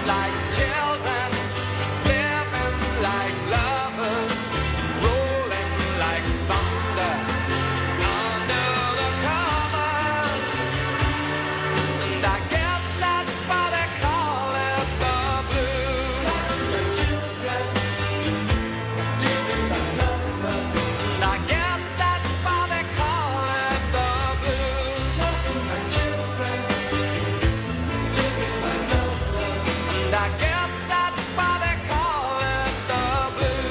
like children, living like lovers, rolling like thunder under the covers. And I guess that's why they call it the blues. Like children, living like lovers. And I guess that's why they call it the blues. Like children, living like lovers. And I guess that's why they call it the blues.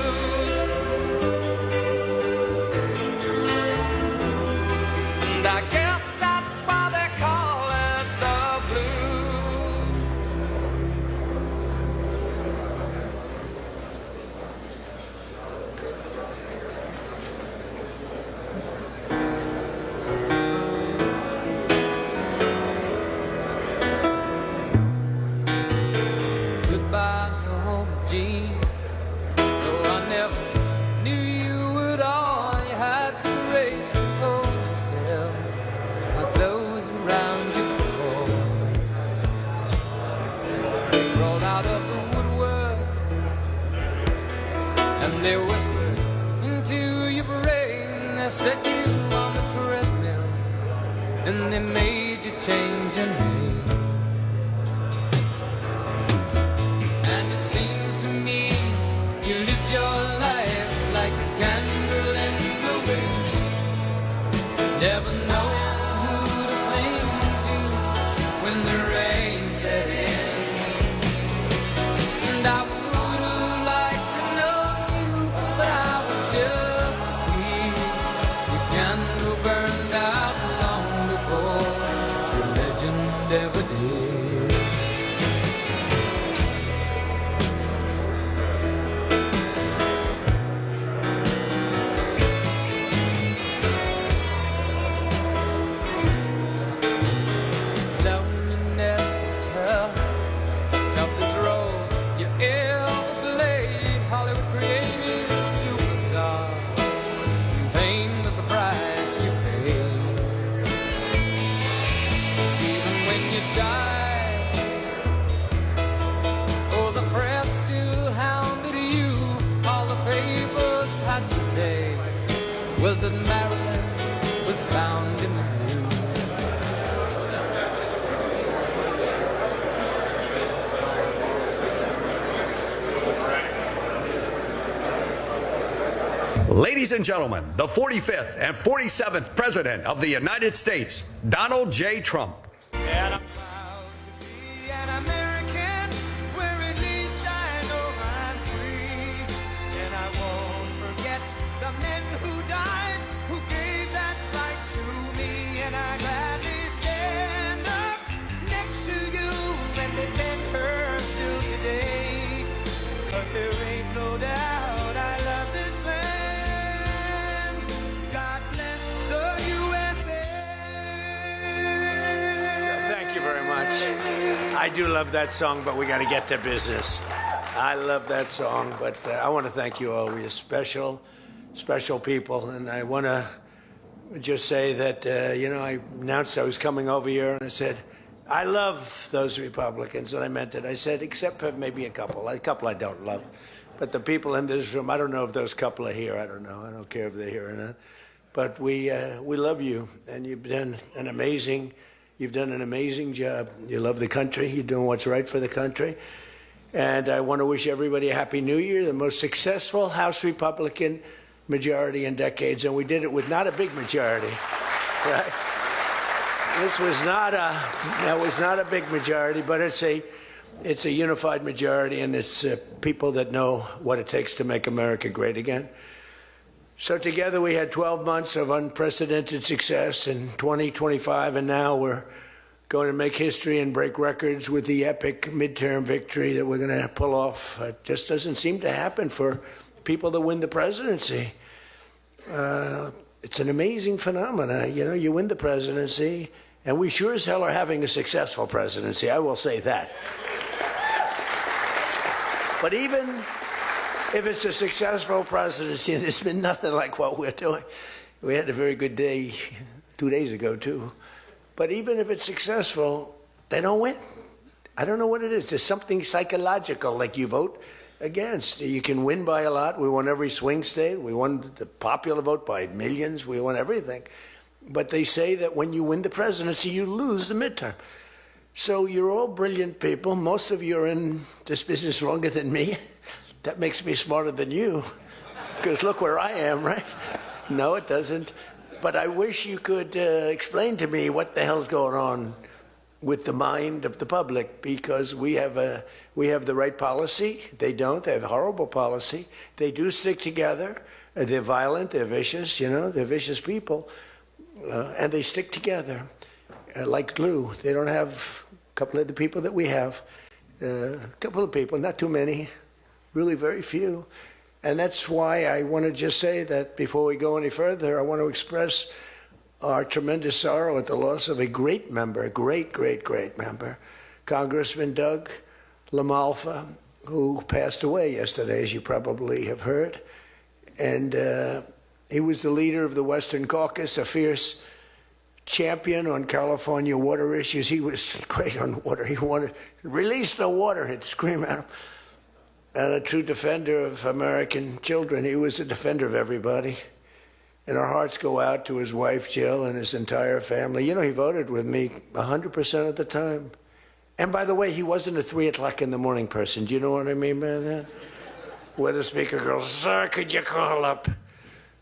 And I guess that's why they call it the blues. Goodbye, Norma Jean. No, I never knew you at all. You had the grace to hold yourself with those around you crawl. They crawled out of the woodwork and they whispered into your brain. They set you on the treadmill and they made you change your name. And it seems to me you lived your life like a candle in the wind, never knowing who to cling to when the rain set in. And I would have liked to know you, but I was just a kid. Your candle burned out long before your legend ever did. Loneliness was tough, the toughest role you ever played. Hollywood created a superstar, and pain was the price you paid. Even when you died, oh, the press still hounded you. All the papers had to say was that Marilyn was found in the news. Ladies and gentlemen, the 45th and 47th President of the United States, Donald J. Trump. And I'm proud to be an American, where at least I know I'm free. And I won't forget the men who died, who gave that right to me. And I gladly stand up next to you and defend her still today. 'Cause there ain't no doubt I love this land. God bless the USA. Thank you very much. I do love that song, but we got to get to business. I love that song, but I want to thank you all. You're special people, and I want to just say that, I announced I was coming over here, and I said, I love those Republicans, and I meant it. I said, except for maybe a couple I don't love. But the people in this room, I don't know if those couple are here. I don't know. I don't care if they're here or not. But we love you, and you've done an amazing job. You love the country. You're doing what's right for the country. And I want to wish everybody a Happy New Year, the most successful House Republican majority in decades. And we did it with not a big majority, right? This was not a big majority, but it's a unified majority, and it's people that know what it takes to make America great again. So together we had 12 months of unprecedented success in 2025, and now we're going to make history and break records with the epic midterm victory that we're going to pull off. It just doesn't seem to happen for people that win the presidency. It's an amazing phenomenon. You win the presidency, and we sure as hell are having a successful presidency. I will say that. But even if it's a successful presidency, there's been nothing like what we're doing. We had a very good day 2 days ago, too. But even if it's successful, they don't win. I don't know what it is. There's something psychological, like you vote against. You can win by a lot. We won every swing state. We won the popular vote by millions. We won everything. But they say that when you win the presidency, you lose the midterm. So you're all brilliant people. Most of you are in this business longer than me. That makes me smarter than you. Because look where I am, right? No, it doesn't. But I wish you could explain to me what the hell's going on with the mind of the public, because we have the right policy. They don't. They have horrible policy. They do stick together. They're violent. They're vicious. They're vicious people, and they stick together like glue. They don't have a couple of the people that we have. A couple of people, not too many, really very few. And that's why I want to just say that before we go any further, I want to express our tremendous sorrow at the loss of a great member, a great, great, great member, Congressman Doug LaMalfa, who passed away yesterday, as you probably have heard. And he was the leader of the Western Caucus, a fierce champion on California water issues. He was great on water. He wanted to release the water, he'd scream at him. And a true defender of American children. He was a defender of everybody. And our hearts go out to his wife, Jill, and his entire family. He voted with me 100% of the time. And by the way, he wasn't a 3 o'clock in the morning person. Do you know what I mean by that? Where the speaker goes, "Sir, could you call up?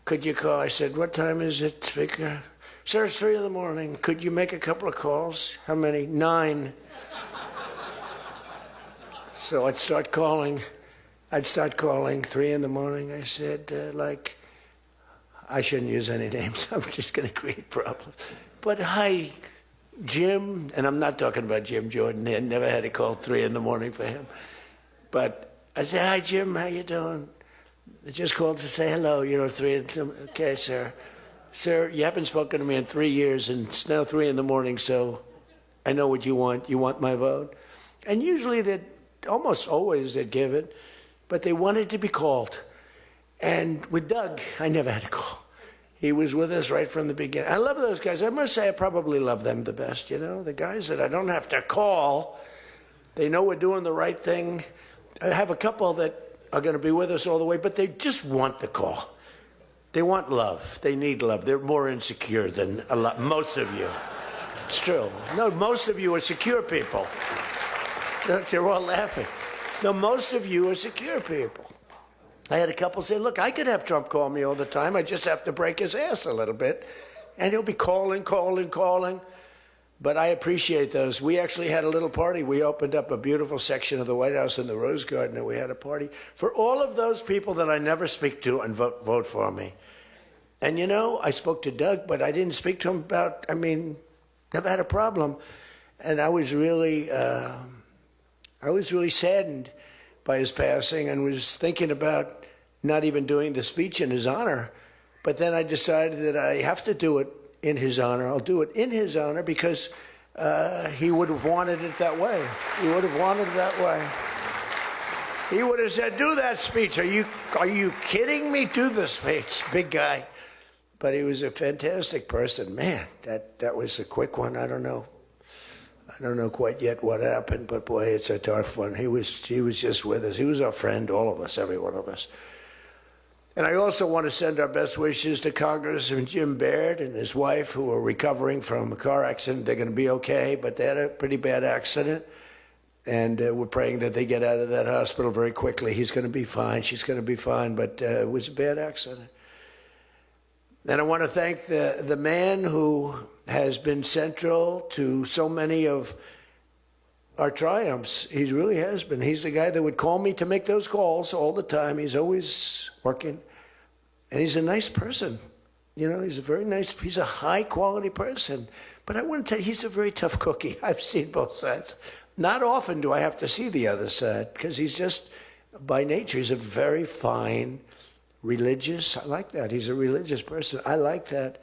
Could you call?" I said, "What time is it, Speaker?" "Sir, it's 3 in the morning. Could you make a couple of calls?" "How many?" 9. So I'd start calling 3 in the morning. I said, I shouldn't use any names. I'm just going to create problems. But hi, Jim, and I'm not talking about Jim Jordan. I never had a call 3 in the morning for him. But I said, "Hi, Jim, how you doing?" I just called to say hello, 3 in the morning. "Okay, sir. Sir, you haven't spoken to me in 3 years, and it's now 3 in the morning, so I know what you want. You want my vote?" And usually, almost always they'd give it, but they wanted to be called. And with Doug, I never had a call. He was with us right from the beginning. I love those guys. I must say I probably love them the best, the guys that I don't have to call. They know we're doing the right thing. I have a couple that are going to be with us all the way, but they just want the call. They want love. They need love. They're more insecure than most of you. It's true. No, most of you are secure people. They're all laughing. No, most of you are secure people. I had a couple say, "Look, I could have Trump call me all the time. I just have to break his ass a little bit." And he'll be calling. But I appreciate those. We actually had a little party. We opened up a beautiful section of the White House in the Rose Garden, and we had a party for all of those people that I never speak to and vote for me. And I spoke to Doug, but I didn't speak to him about, never had a problem. And I was really saddened by his passing, and was thinking about not even doing the speech in his honor. But then I decided that I have to do it in his honor. I'll do it in his honor because he would have wanted it that way. He would have wanted it that way. He would have said, "Do that speech. Are you kidding me? Do the speech, big guy." But he was a fantastic person. Man, that was a quick one. I don't know quite yet what happened, but boy, it's a tough one. He was just with us. He was our friend, all of us, every one of us. And I also want to send our best wishes to Congressman Jim Baird and his wife, who are recovering from a car accident. They're going to be okay, but they had a pretty bad accident. And we're praying that they get out of that hospital very quickly. He's going to be fine. She's going to be fine, but it was a bad accident. And I want to thank the man who has been central to so many of our triumphs. He really has been. He's the guy that would call me to make those calls all the time. He's always working. And he's a nice person. He's a high-quality person. But I want to tell you, he's a very tough cookie. I've seen both sides. Not often do I have to see the other side, because he's just, by nature, he's a very fine, religious. I like that. He's a religious person. I like that.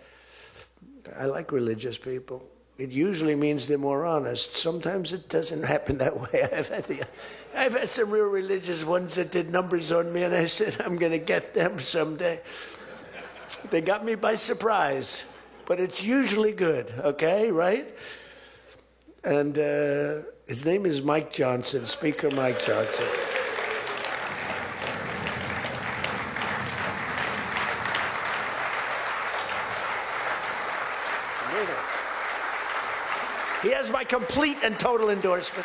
I like religious people. It usually means they're more honest. Sometimes it doesn't happen that way. I've had some real religious ones that did numbers on me, and I said, I'm going to get them someday. They got me by surprise, but it's usually good, okay, right? And His name is Mike Johnson, Speaker Mike Johnson. He has my complete and total endorsement.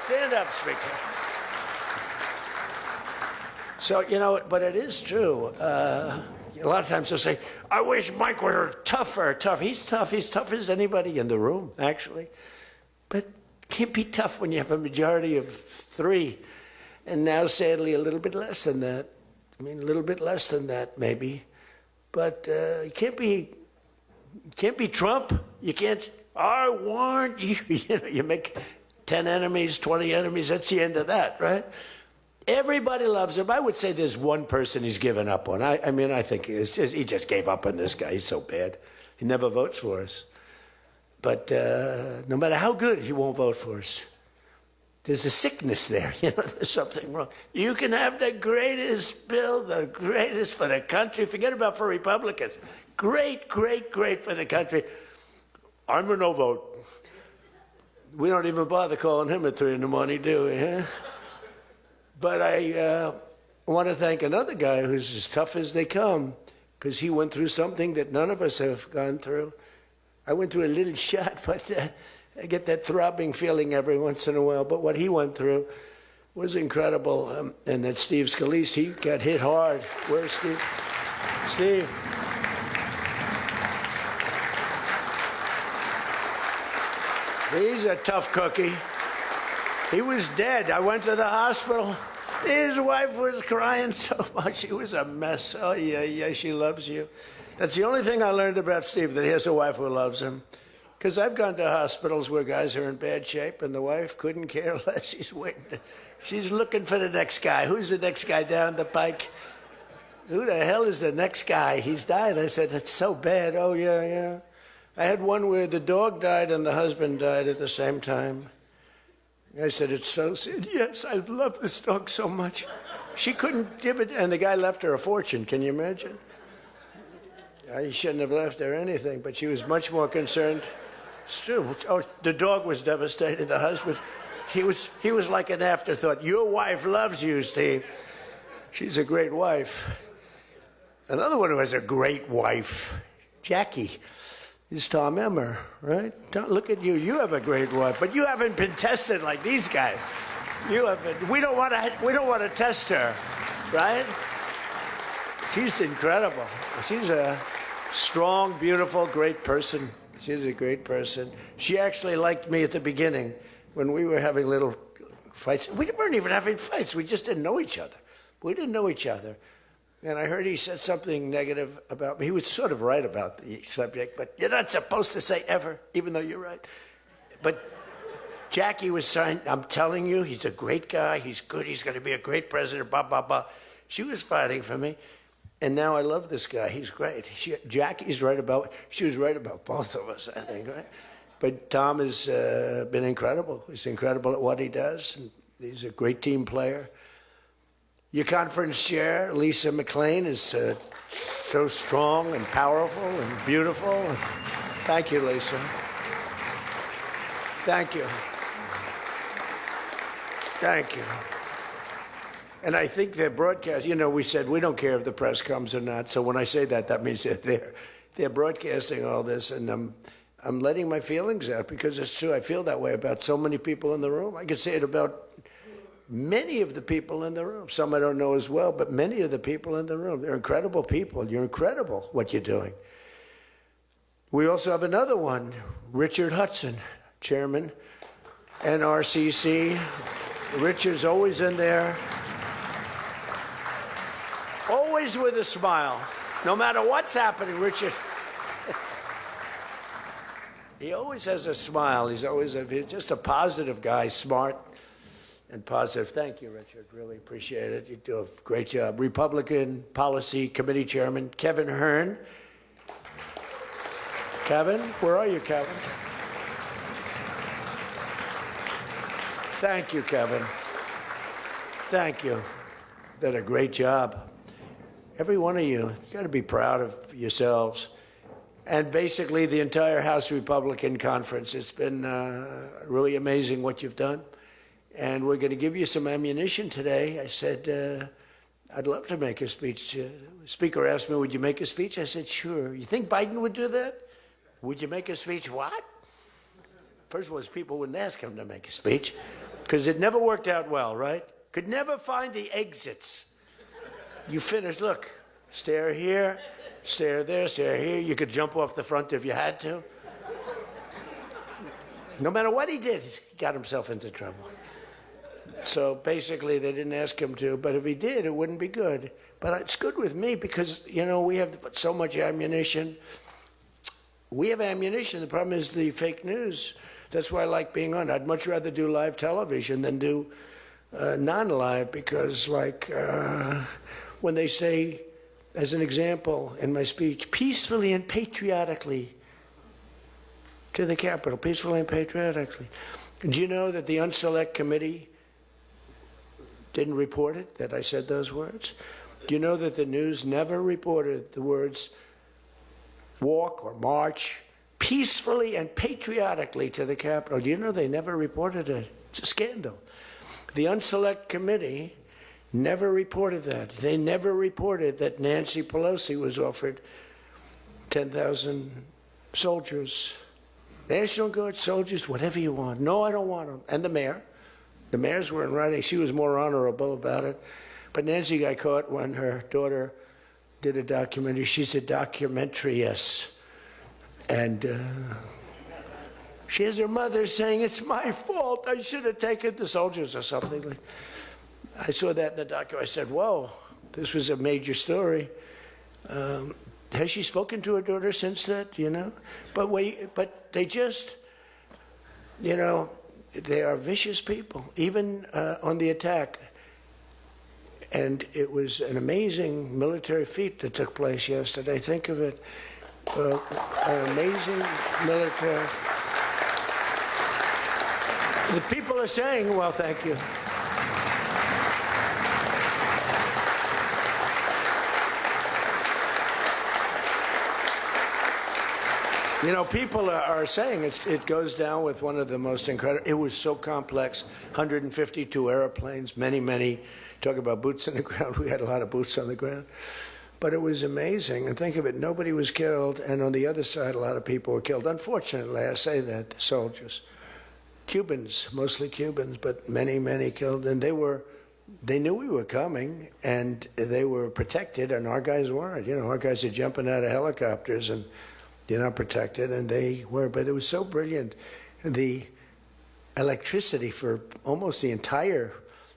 Stand up, Speaker. So, you know, but it is true. A lot of times they'll say, I wish Mike were tougher. He's tough. He's tough as anybody in the room, actually. But can't be tough when you have a majority of 3. And now, sadly, a little bit less than that. I mean, a little bit less than that, maybe. But you can't be Trump. You can't, I want you. You know, you make 10 enemies, 20 enemies. That's the end of that, right? Everybody loves him. I would say there's one person he's given up on. I mean, I think he just gave up on this guy. He's so bad. He never votes for us. But no matter how good, he won't vote for us. There's a sickness there. You know, there's something wrong. You can have the greatest bill, the greatest for the country. Forget about for Republicans. Great, great, great for the country. I'm a no vote. We don't even bother calling him at 3 in the morning, do we? Huh? But I want to thank another guy who's as tough as they come, because he went through something that none of us have gone through. I went through a little shot, but I get that throbbing feeling every once in a while. But what he went through was incredible. And that Steve Scalise, he got hit hard. Where's Steve? Steve. He's a tough cookie. He was dead. I went to the hospital. His wife was crying so much. She was a mess. Oh, yeah, she loves you. That's the only thing I learned about Steve, that he has a wife who loves him. Because I've gone to hospitals where guys are in bad shape, and the wife couldn't care less. She's waiting. She's looking for the next guy. Who's the next guy down the pike? Who the hell is the next guy? He's died. I said, that's so bad. Oh, yeah. I had one where the dog died and the husband died at the same time. I said, it's so sad. Yes, I love this dog so much. She couldn't give it, and the guy left her a fortune. Can you imagine? I shouldn't have left her anything, but she was much more concerned. It's true. Oh, the dog was devastated. The husband, he was like an afterthought. Your wife loves you, Steve. She's a great wife. Another one who has a great wife, Jackie, is Tom Emmer, right? Look at you. You have a great wife, but you haven't been tested like these guys. You haven't. We don't want to test her, right? She's incredible. She's a strong, beautiful, great person. She's a great person. She actually liked me at the beginning when we were having little fights. We weren't even having fights. We just didn't know each other. We didn't know each other. And I heard he said something negative about me. He was sort of right about the subject, but you're not supposed to say ever, even though you're right. But Jackie was saying, I'm telling you, he's a great guy. He's good. He's going to be a great president, blah, blah, blah. She was fighting for me. And now I love this guy. He's great. Jackie's right about, she was right about both of us, I think, right? But Tom has been incredible. He's incredible at what he does. And he's a great team player. Your conference chair, Lisa McLean, is so strong and powerful and beautiful. Thank you, Lisa. Thank you. Thank you. And I think their broadcast, you know, we said we don't care if the press comes or not. So when I say that, that means that they're broadcasting all this, and I'm letting my feelings out because it's true. I feel that way about so many people in the room. I could say it about many of the people in the room. Some I don't know as well, but many of the people in the room. They're incredible people. You're incredible what you're doing. We also have another one, Richard Hudson, Chairman, NRCC. Richard's always in there. Always with a smile. No matter what's happening, Richard. He always has a smile. He's just a positive guy, smart and positive. Thank you, Richard. Really appreciate it. You do a great job. Republican Policy Committee Chairman Kevin Hern. Kevin, where are you, Kevin? Thank you, Kevin. Thank you. Did a great job. Every one of you, you got to be proud of yourselves. and basically the entire House Republican Conference. It's been really amazing what you've done. And we're going to give you some ammunition today. I said, I'd love to make a speech. The Speaker asked me, would you make a speech? I said, sure. You think Biden would do that? Would you make a speech? What? First of all, people wouldn't ask him to make a speech because it never worked out well, right? Could never find the exits. You finish, look, stare here, stare there, stare here. You could jump off the front if you had to. No matter what he did, he got himself into trouble. So basically, they didn't ask him to, but if he did, it wouldn't be good. But it's good with me because, you know, we have so much ammunition. We have ammunition. The problem is the fake news. That's why I like being on. I'd much rather do live television than do non-live because, like, when they say, as an example in my speech, peacefully and patriotically to the Capitol, peacefully and patriotically. Do you know that the Unselect Committee didn't report it, that I said those words? Do you know that the news never reported the words walk or march peacefully and patriotically to the Capitol? Do you know they never reported it? It's a scandal. The Unselect Committee never reported that. They never reported that Nancy Pelosi was offered 10,000 soldiers, National Guard soldiers, whatever you want. No, I don't want them. And the mayor. The mayors were in writing. She was more honorable about it. But Nancy got caught when her daughter did a documentary. She's a documentariist. And she has her mother saying, it's my fault. I should have taken the soldiers or something. I saw that in the documentary. I said, whoa, this was a major story. Has she spoken to her daughter since that, you know? But they just, you know, they are vicious people, even on the attack. And it was an amazing military feat that took place yesterday. Think of it. An amazing military. The people are saying, well, thank you. You know, people are saying it goes down with one of the most incredible. It was so complex, 152 airplanes, many, talk about boots on the ground. We had a lot of boots on the ground. But it was amazing. And think of it, nobody was killed. And on the other side, a lot of people were killed. Unfortunately, I say that, soldiers. Cubans, mostly Cubans, but many killed. And they knew we were coming, and they were protected, and our guys weren't. You know, our guys are jumping out of helicopters, and they're not protected, and they were. But it was so brilliant. The electricity for almost the entire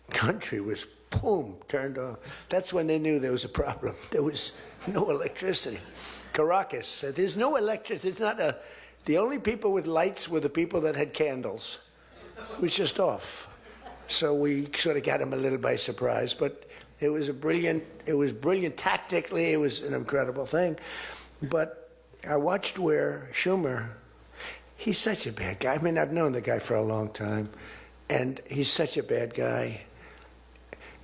country was, boom, turned off. That's when they knew there was a problem. There was no electricity. Caracas said, there's no electricity. It's not the only people with lights were the people that had candles. It was just off. So we sort of got them a little by surprise. But it was brilliant tactically. It was an incredible thing. But I watched where Schumer, he's such a bad guy. I mean, I've known the guy for a long time, and he's such a bad guy.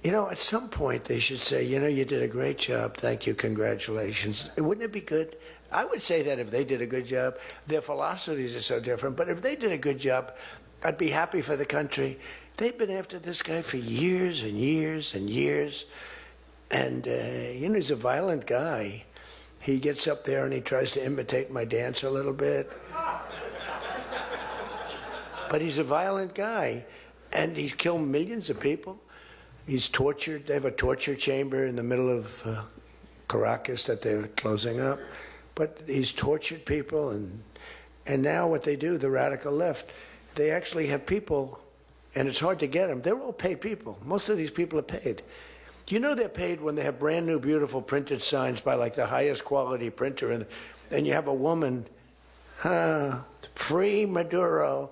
You know, at some point they should say, you know, you did a great job. Thank you. Congratulations. Wouldn't it be good? I would say that if they did a good job. Their philosophies are so different, but if they did a good job, I'd be happy for the country. They've been after this guy for years and years and years. And, you know, he's a violent guy. He gets up there and he tries to imitate my dance a little bit. But he's a violent guy. And he's killed millions of people. He's tortured. They have a torture chamber in the middle of Caracas that they're closing up. But he's tortured people. And now what they do, the radical left, they actually have people, and it's hard to get them. They're all paid people. Most of these people are paid. Do you know they're paid when they have brand new, beautiful printed signs by like the highest quality printer, and you have a woman, free Maduro,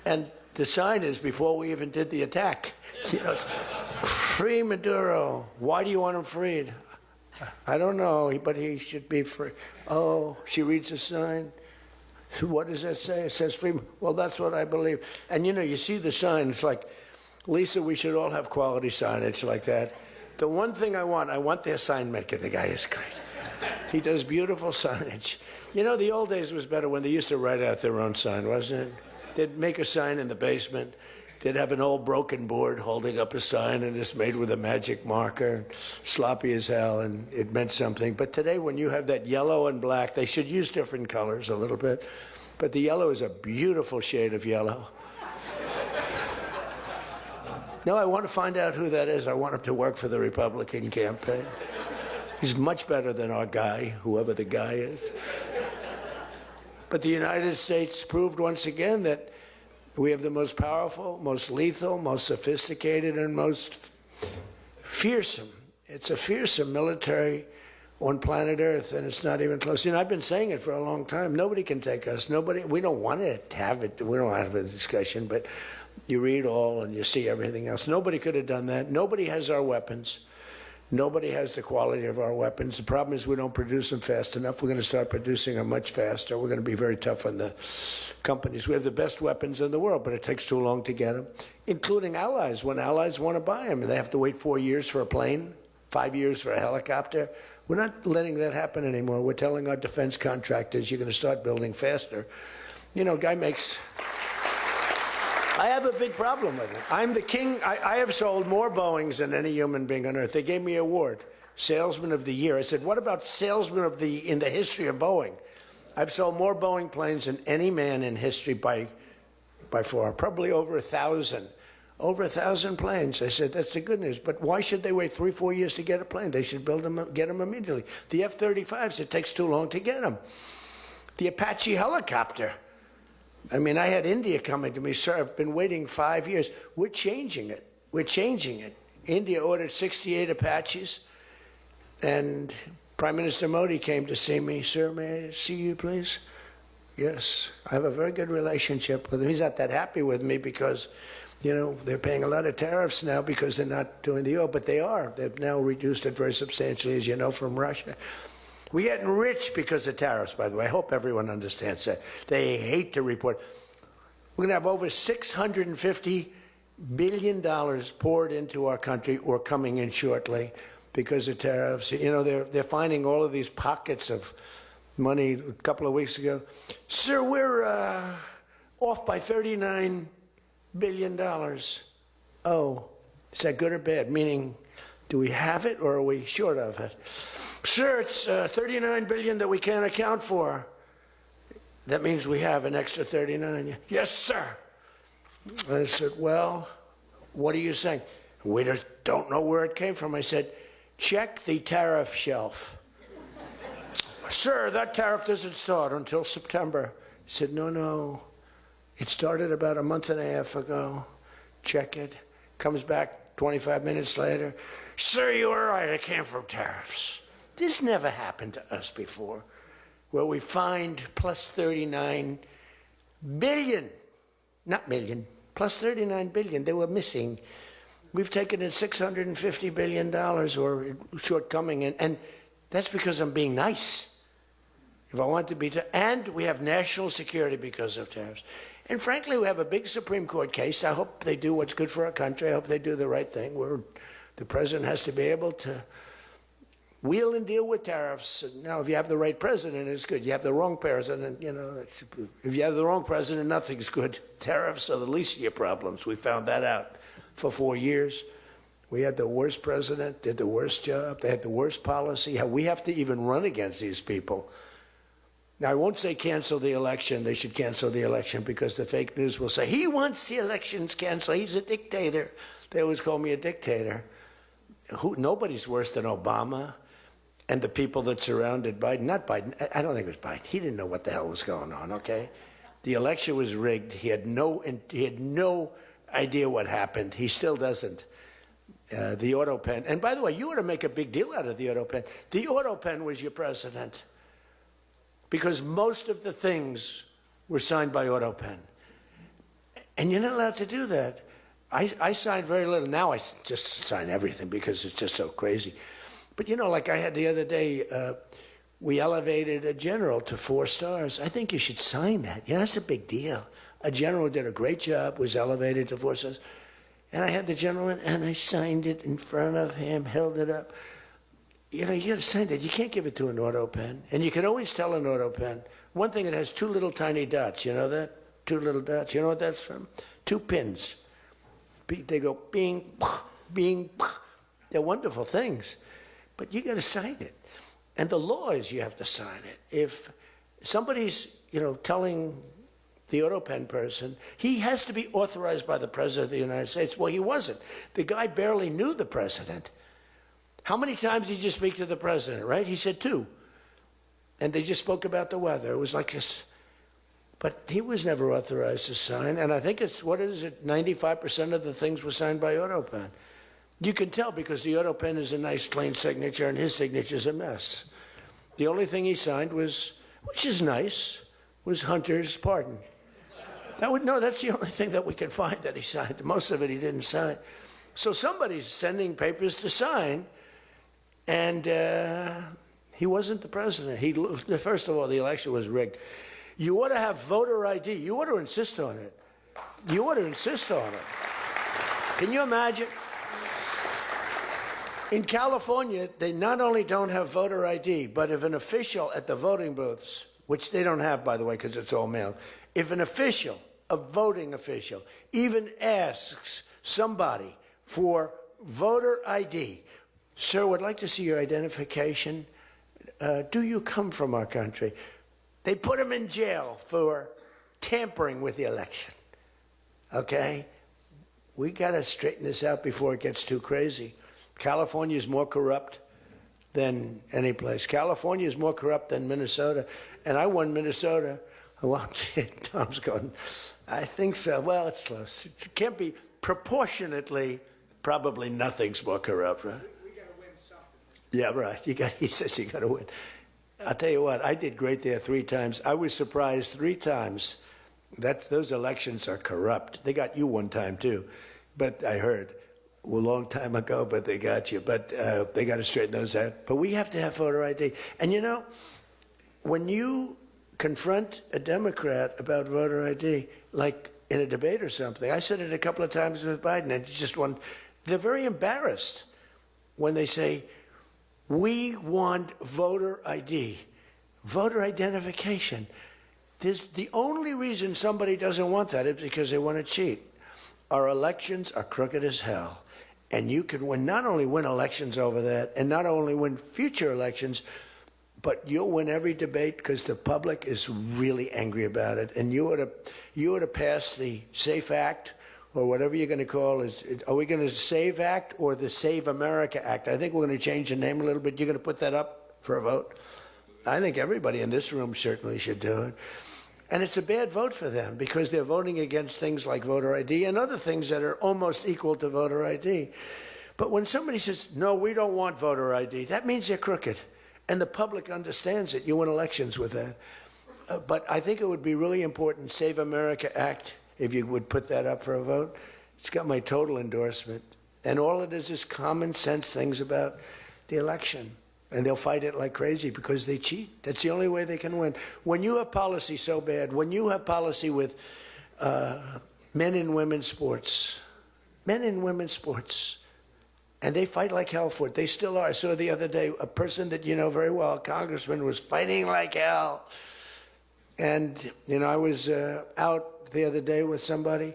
and the sign is before we even did the attack. You know, it's, free Maduro. Why do you want him freed? I don't know, but he should be free. Oh, she reads the sign. What does that say? It says free. Well, that's what I believe. And you know, you see the sign. It's like, Lisa, we should all have quality signage like that. The one thing I want their sign maker. The guy is great. He does beautiful signage. You know, the old days was better when they used to write out their own sign, wasn't it? They'd make a sign in the basement. They'd have an old broken board holding up a sign, and it's made with a magic marker, sloppy as hell, and it meant something. But today, when you have that yellow and black, they should use different colors a little bit, but the yellow is a beautiful shade of yellow. No, I want to find out who that is. I want him to work for the Republican campaign. He's much better than our guy, whoever the guy is. But the United States proved once again that we have the most powerful, most lethal, most sophisticated, and most fearsome. It's a fearsome military on planet Earth, and it's not even close. You know, I've been saying it for a long time. Nobody can take us. Nobody. We don't want to have it. We don't have a discussion, but you read all and you see everything else. Nobody could have done that. Nobody has our weapons. Nobody has the quality of our weapons. The problem is we don't produce them fast enough. We're going to start producing them much faster. We're going to be very tough on the companies. We have the best weapons in the world, but it takes too long to get them, including allies. When allies want to buy them, and they have to wait 4 years for a plane, 5 years for a helicopter. We're not letting that happen anymore. We're telling our defense contractors, you're going to start building faster. You know, guy makes... I have a big problem with it. I'm the king. I have sold more Boeings than any human being on earth. They gave me an award, Salesman of the Year. I said, what about Salesman of the in the history of Boeing? I've sold more Boeing planes than any man in history by far, probably over 1,000. Over 1,000 planes. I said, that's the good news. But why should they wait 3-4 years to get a plane? They should build them, get them immediately. The F-35s, it takes too long to get them. The Apache helicopter. I mean, I had India coming to me, sir, I've been waiting 5 years. We're changing it. We're changing it. India ordered 68 Apaches, and Prime Minister Modi came to see me. Sir, may I see you, please? Yes. I have a very good relationship with him. He's not that happy with me because, you know, they're paying a lot of tariffs now because they're not doing the oil, but they are. They've now reduced it very substantially, as you know, from Russia. We're getting rich because of tariffs, by the way. I hope everyone understands that. They hate to report. We're going to have over $650 billion poured into our country or coming in shortly because of tariffs. You know, they're finding all of these pockets of money. A couple of weeks ago, sir, we're off by $39 billion. Oh, is that good or bad? Meaning, do we have it or are we short of it? Sir, it's $39 billion that we can't account for. That means we have an extra 39. Yes, sir. I said, well, what are you saying? We just don't know where it came from. I said, check the tariff shelf. Sir, that tariff doesn't start until September. He said, no. It started about a month and a half ago. Check it. Comes back 25 minutes later. Sir, you were right. It came from tariffs. This never happened to us before, where we find plus 39 billion, not million, plus 39 billion. They were missing. We've taken in $650 billion or shortcoming, and that's because I'm being nice. If I want to be, and we have national security because of tariffs. And frankly, we have a big Supreme Court case. I hope they do what's good for our country. I hope they do the right thing. The president has to be able to wheel and deal with tariffs. Now, if you have the right president, it's good. You have the wrong president, you know, if you have the wrong president, nothing's good. Tariffs are the least of your problems. We found that out for 4 years. We had the worst president, did the worst job. They had the worst policy. We have to even run against these people. Now, I won't say cancel the election. They should cancel the election because the fake news will say, he wants the elections canceled. He's a dictator. They always call me a dictator. Nobody's worse than Obama. And the people that surrounded Biden, not Biden, I don't think it was Biden. He didn't know what the hell was going on, okay? The election was rigged. He had no idea what happened. He still doesn't. The auto pen. And by the way, you ought to make a big deal out of the auto pen. The auto pen was your president because most of the things were signed by auto pen. And you're not allowed to do that. I signed very little. Now I just sign everything because it's just so crazy. But, you know, like I had the other day, we elevated a general to 4 stars. I think you should sign that. You know, that's a big deal. A general did a great job, was elevated to 4 stars. And I had the general in, and I signed it in front of him, held it up. you got to sign that. You can't give it to an auto pen. And you can always tell an auto pen. One thing, it has two little tiny dots. You know that? Two little dots. You know what that's from? Two pins. They go bing, bing. They're wonderful things. But you got to sign it. And the law is you have to sign it. If somebody's, telling the auto pen person, he has to be authorized by the President of the United States. Well, he wasn't. The guy barely knew the President. How many times did you speak to the President, right? He said 2. And they just spoke about the weather. It was like this. But he was never authorized to sign. And I think it's, 95% of the things were signed by auto pen. You can tell because the auto pen is a nice, clean signature, and his signature's a mess. The only thing he signed was, which is nice, was Hunter's pardon. That's the only thing that we can find that he signed. Most of it he didn't sign. So somebody's sending papers to sign, and he wasn't the president. First of all, the election was rigged. You ought to have voter ID. You ought to insist on it. You ought to insist on it. Can you imagine? In California, they not only don't have voter ID, but if an official at the voting booths, which they don't have, by the way, because it's all mail, if an official, a voting official, even asks somebody for voter ID, sir, would like to see your identification. Do you come from our country? They put him in jail for tampering with the election. Okay? We got to straighten this out before it gets too crazy. California is more corrupt than any place. California is more corrupt than Minnesota. And I won Minnesota. Well, Tom's going, I think so. Well, it's close. It can't be proportionately, probably nothing's more corrupt, right? We got to win something. Yeah, right. He says you got to win. I'll tell you what, I did great there 3 times. I was surprised 3 times. Those elections are corrupt. They got you 1 time, too. But I heard. A long time ago, but they got you. But they got to straighten those out. But we have to have voter ID. And when you confront a Democrat about voter ID, like in a debate or something, I said it a couple of times with Biden, and they're very embarrassed when they say, we want voter ID, voter identification. The only reason somebody doesn't want that is because they want to cheat. Our elections are crooked as hell. And you can not only win elections over that, and not only win future elections, but you'll win every debate because the public is really angry about it. And you ought to pass the SAFE Act, or whatever you're going to call it. Are we going to SAVE Act or the Save America Act? I think we're going to change the name a little bit. You're going to put that up for a vote? I think everybody in this room certainly should do it. And it's a bad vote for them because they're voting against things like voter ID and other things that are almost equal to voter ID. But when somebody says, no, we don't want voter ID, that means they're crooked. And the public understands it. You win elections with that. But I think it would be really important, Save America Act, if you would put that up for a vote. It's got my total endorsement. And all it is common sense things about the election. And they'll fight it like crazy because they cheat. That's the only way they can win. When you have policy so bad, when you have policy with men and women's sports, and they fight like hell for it. They still are. I saw the other day a person that you know very well, a congressman, was fighting like hell. And, I was out the other day with somebody,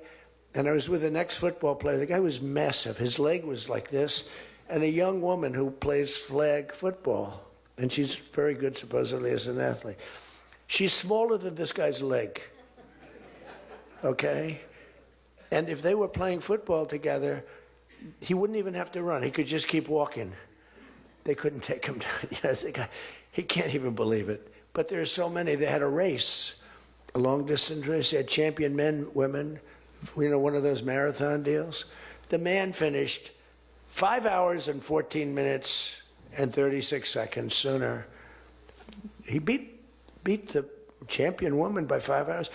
and I was with an ex-football player. The guy was massive. His leg was like this. And a young woman who plays flag football, and she's very good, supposedly, as an athlete. She's smaller than this guy's leg, okay? And if they were playing football together, he wouldn't even have to run. He could just keep walking. They couldn't take him down. He can't even believe it. But there are so many. They had a race, a long-distance race. They had champion men, women, one of those marathon deals. The man finished 5 hours and 14 minutes and 36 seconds sooner. He beat the champion woman by 5 hours.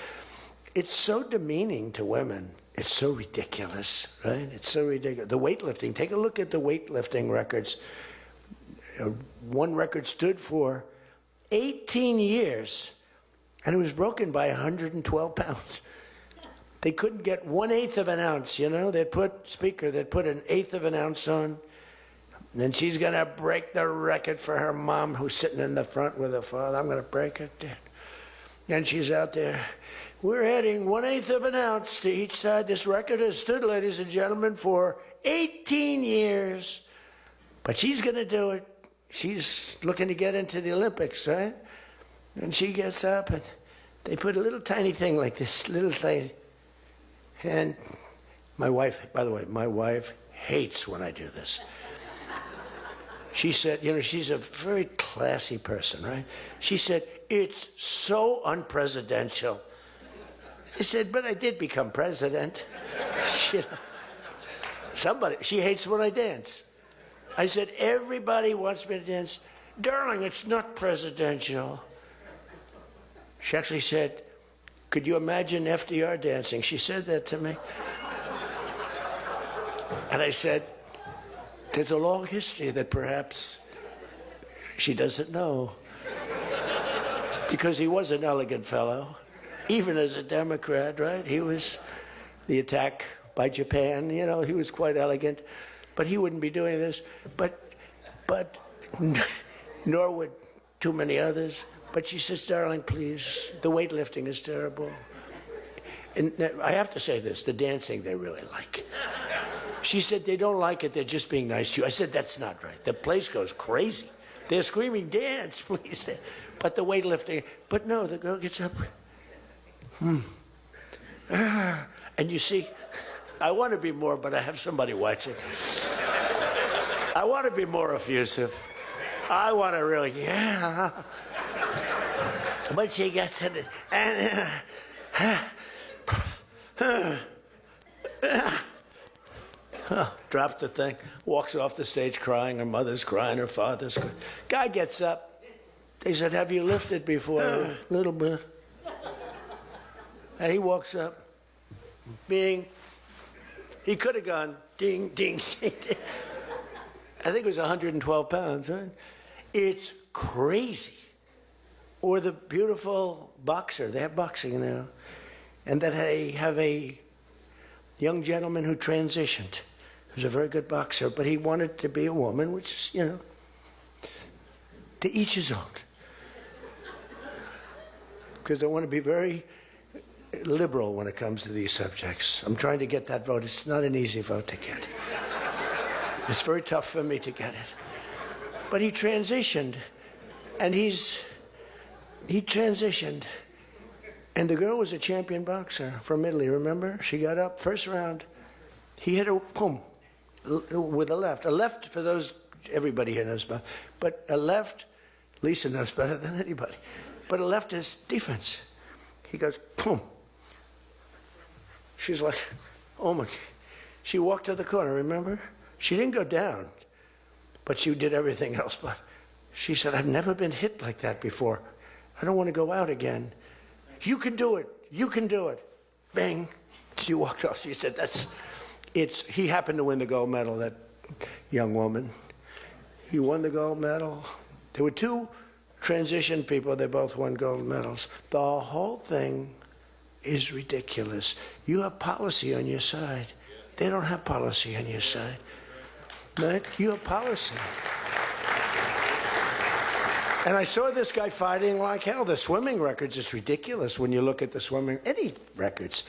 It's so demeaning to women. It's so ridiculous, right? It's so ridiculous. The weightlifting, take a look at the weightlifting records. One record stood for 18 years, and it was broken by 112 pounds. They couldn't get 1/8 of an ounce, they'd put an 1/8 of an ounce on. Then she's going to break the record for her mom, who's sitting in the front with her father. I'm going to break it. Then she's out there. We're adding 1/8 of an ounce to each side. This record has stood, ladies and gentlemen, for 18 years. But she's going to do it. She's looking to get into the Olympics, right? And she gets up, and they put a little tiny thing like this, little tiny. And my wife, by the way, my wife hates when I do this. She said, you know, she's a very classy person, right? She said, it's so unpresidential. I said, but I did become president. She hates when I dance. I said, everybody wants me to dance. Darling, it's not presidential. She actually said, could you imagine FDR dancing? She said that to me. And I said, there's a long history that perhaps she doesn't know. Because he was an elegant fellow, even as a Democrat, right? He was the attack by Japan, you know, he was quite elegant. But he wouldn't be doing this. But nor would too many others. But she says, darling, please, the weightlifting is terrible. And I have to say this, the dancing they really like. She said, they don't like it, they're just being nice to you. I said, that's not right. The place goes crazy. They're screaming, dance, please. But the weightlifting, but no, the girl gets up. And you see, I want to be more, but I have somebody watching. I want to be more effusive. I want to really, yeah. But she gets it, and drops the thing, walks off the stage crying. Her mother's crying, her father's crying. Guy gets up. They said, have you lifted before? A little bit. And he walks up. Bing. He could have gone ding, ding, ding, ding. I think it was 112 pounds, right? It's crazy. Or the beautiful boxer. They have boxing now. And that they have a young gentleman who transitioned. Who's a very good boxer, but he wanted to be a woman, which is, you know, to each his own. Because I want to be very liberal when it comes to these subjects. I'm trying to get that vote. It's not an easy vote to get. It's very tough for me to get it. But he transitioned, and he transitioned. And the girl was a champion boxer from Italy, remember? She got up, first round. He hit her, boom, with a left. A left, for those, everybody here knows about. But a left, Lisa knows better than anybody. But a left is defense. He goes, boom. She's like, oh my. She walked to the corner, remember? She didn't go down, but she did everything else. But she said, I've never been hit like that before. I don't want to go out again. You can do it. You can do it. Bang. She walked off. She said, he happened to win the gold medal, that young woman. He won the gold medal. There were two transition people. They both won gold medals. The whole thing is ridiculous. You have policy on your side. They don't have policy on your side. Right? You have policy. And I saw this guy fighting like hell. The swimming records is ridiculous when you look at the swimming, any records.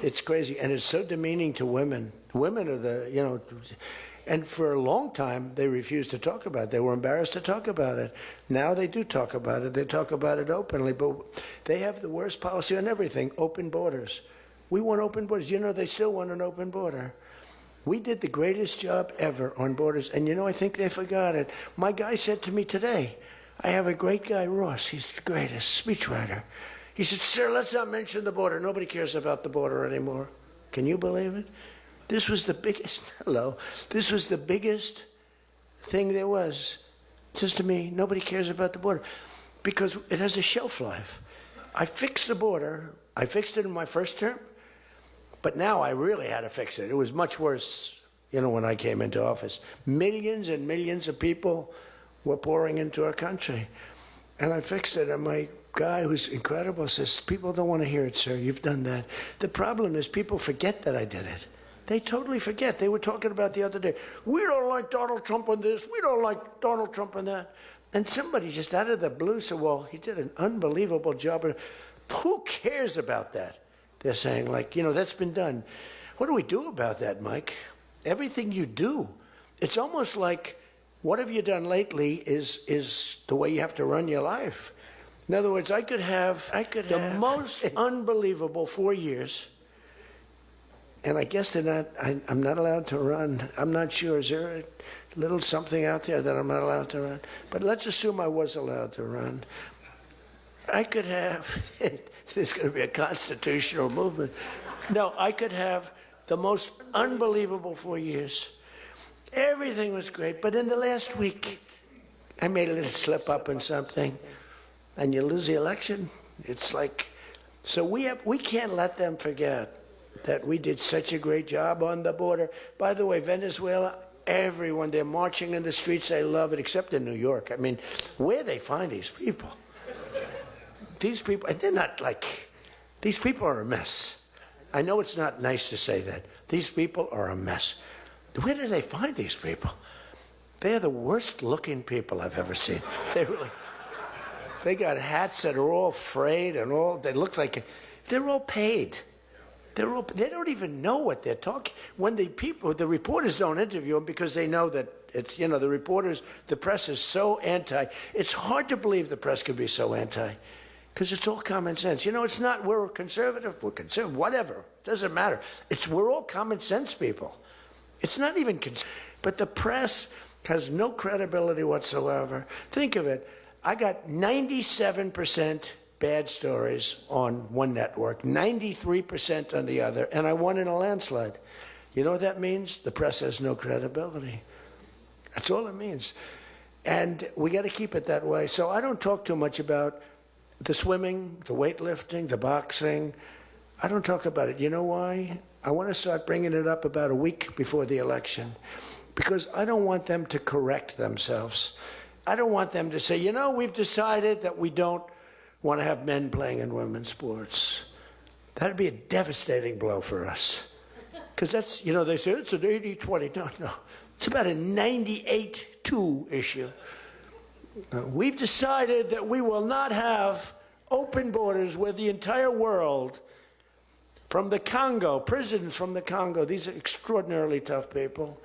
It's crazy. And it's so demeaning to women. Women are the, you know, and for a long time, they refused to talk about it. They were embarrassed to talk about it. Now they do talk about it. They talk about it openly. But they have the worst policy on everything, open borders. We want open borders. You know, they still want an open border. We did the greatest job ever on borders. And, you know, I think they forgot it. My guy said to me today, I have a great guy, Ross. He's the greatest speechwriter. He said, sir, let's not mention the border. Nobody cares about the border anymore. Can you believe it? This was the biggest, this was the biggest thing there was. It says to me, nobody cares about the border because it has a shelf life. I fixed the border. I fixed it in my first term, but now I really had to fix it. It was much worse, you know, when I came into office. Millions and millions of people were pouring into our country. And I fixed it, and my guy, who's incredible, says, people don't want to hear it, sir. You've done that. The problem is people forget that I did it. They totally forget. They were talking about the other day, we don't like Donald Trump on this, we don't like Donald Trump on that. And somebody just out of the blue said, well, he did an unbelievable job. Who cares about that? They're saying, like, you know, that's been done. What do we do about that, Mike? Everything you do. It's almost like, what have you done lately is the way you have to run your life. In other words, I could have the most unbelievable 4 years. And I guess I'm not allowed to run. I'm not sure. Is there a little something out there that I'm not allowed to run? But let's assume I was allowed to run. I could have, there's going to be a constitutional movement. No, I could have the most unbelievable 4 years. Everything was great. But in the last week, I made a little slip up in something. And you lose the election. It's like, so we can't let them forget that we did such a great job on the border. By the way, Venezuela, everyone, they're marching in the streets. They love it, except in New York. I mean, where they find these people? These people, they're not like, these people are a mess. I know it's not nice to say that. These people are a mess. Where do they find these people? They're the worst looking people I've ever seen. They really, they got hats that are all frayed and all, they look like, they're all paid. They don't even know what they're talking. When the reporters don't interview them because they know that it's, you know, the press is so anti. It's hard to believe the press could be so anti because it's all common sense. You know, it's not we're conservative, whatever. Doesn't matter. We're all common sense people. It's not even, but the press has no credibility whatsoever. Think of it. I got 97% bad stories on one network, 93% on the other, and I won in a landslide. You know what that means? The press has no credibility. That's all it means. And we got to keep it that way. So I don't talk too much about the swimming, the weightlifting, the boxing. I don't talk about it. You know why? I want to start bringing it up about a week before the election because I don't want them to correct themselves. I don't want them to say, you know, we've decided that we don't want to have men playing in women's sports. That would be a devastating blow for us. Because that's, you know, they say it's an 80-20. No. It's about a 98-2 issue. We've decided that we will not have open borders where the entire world, from the Congo, prisons from the Congo, these are extraordinarily tough people.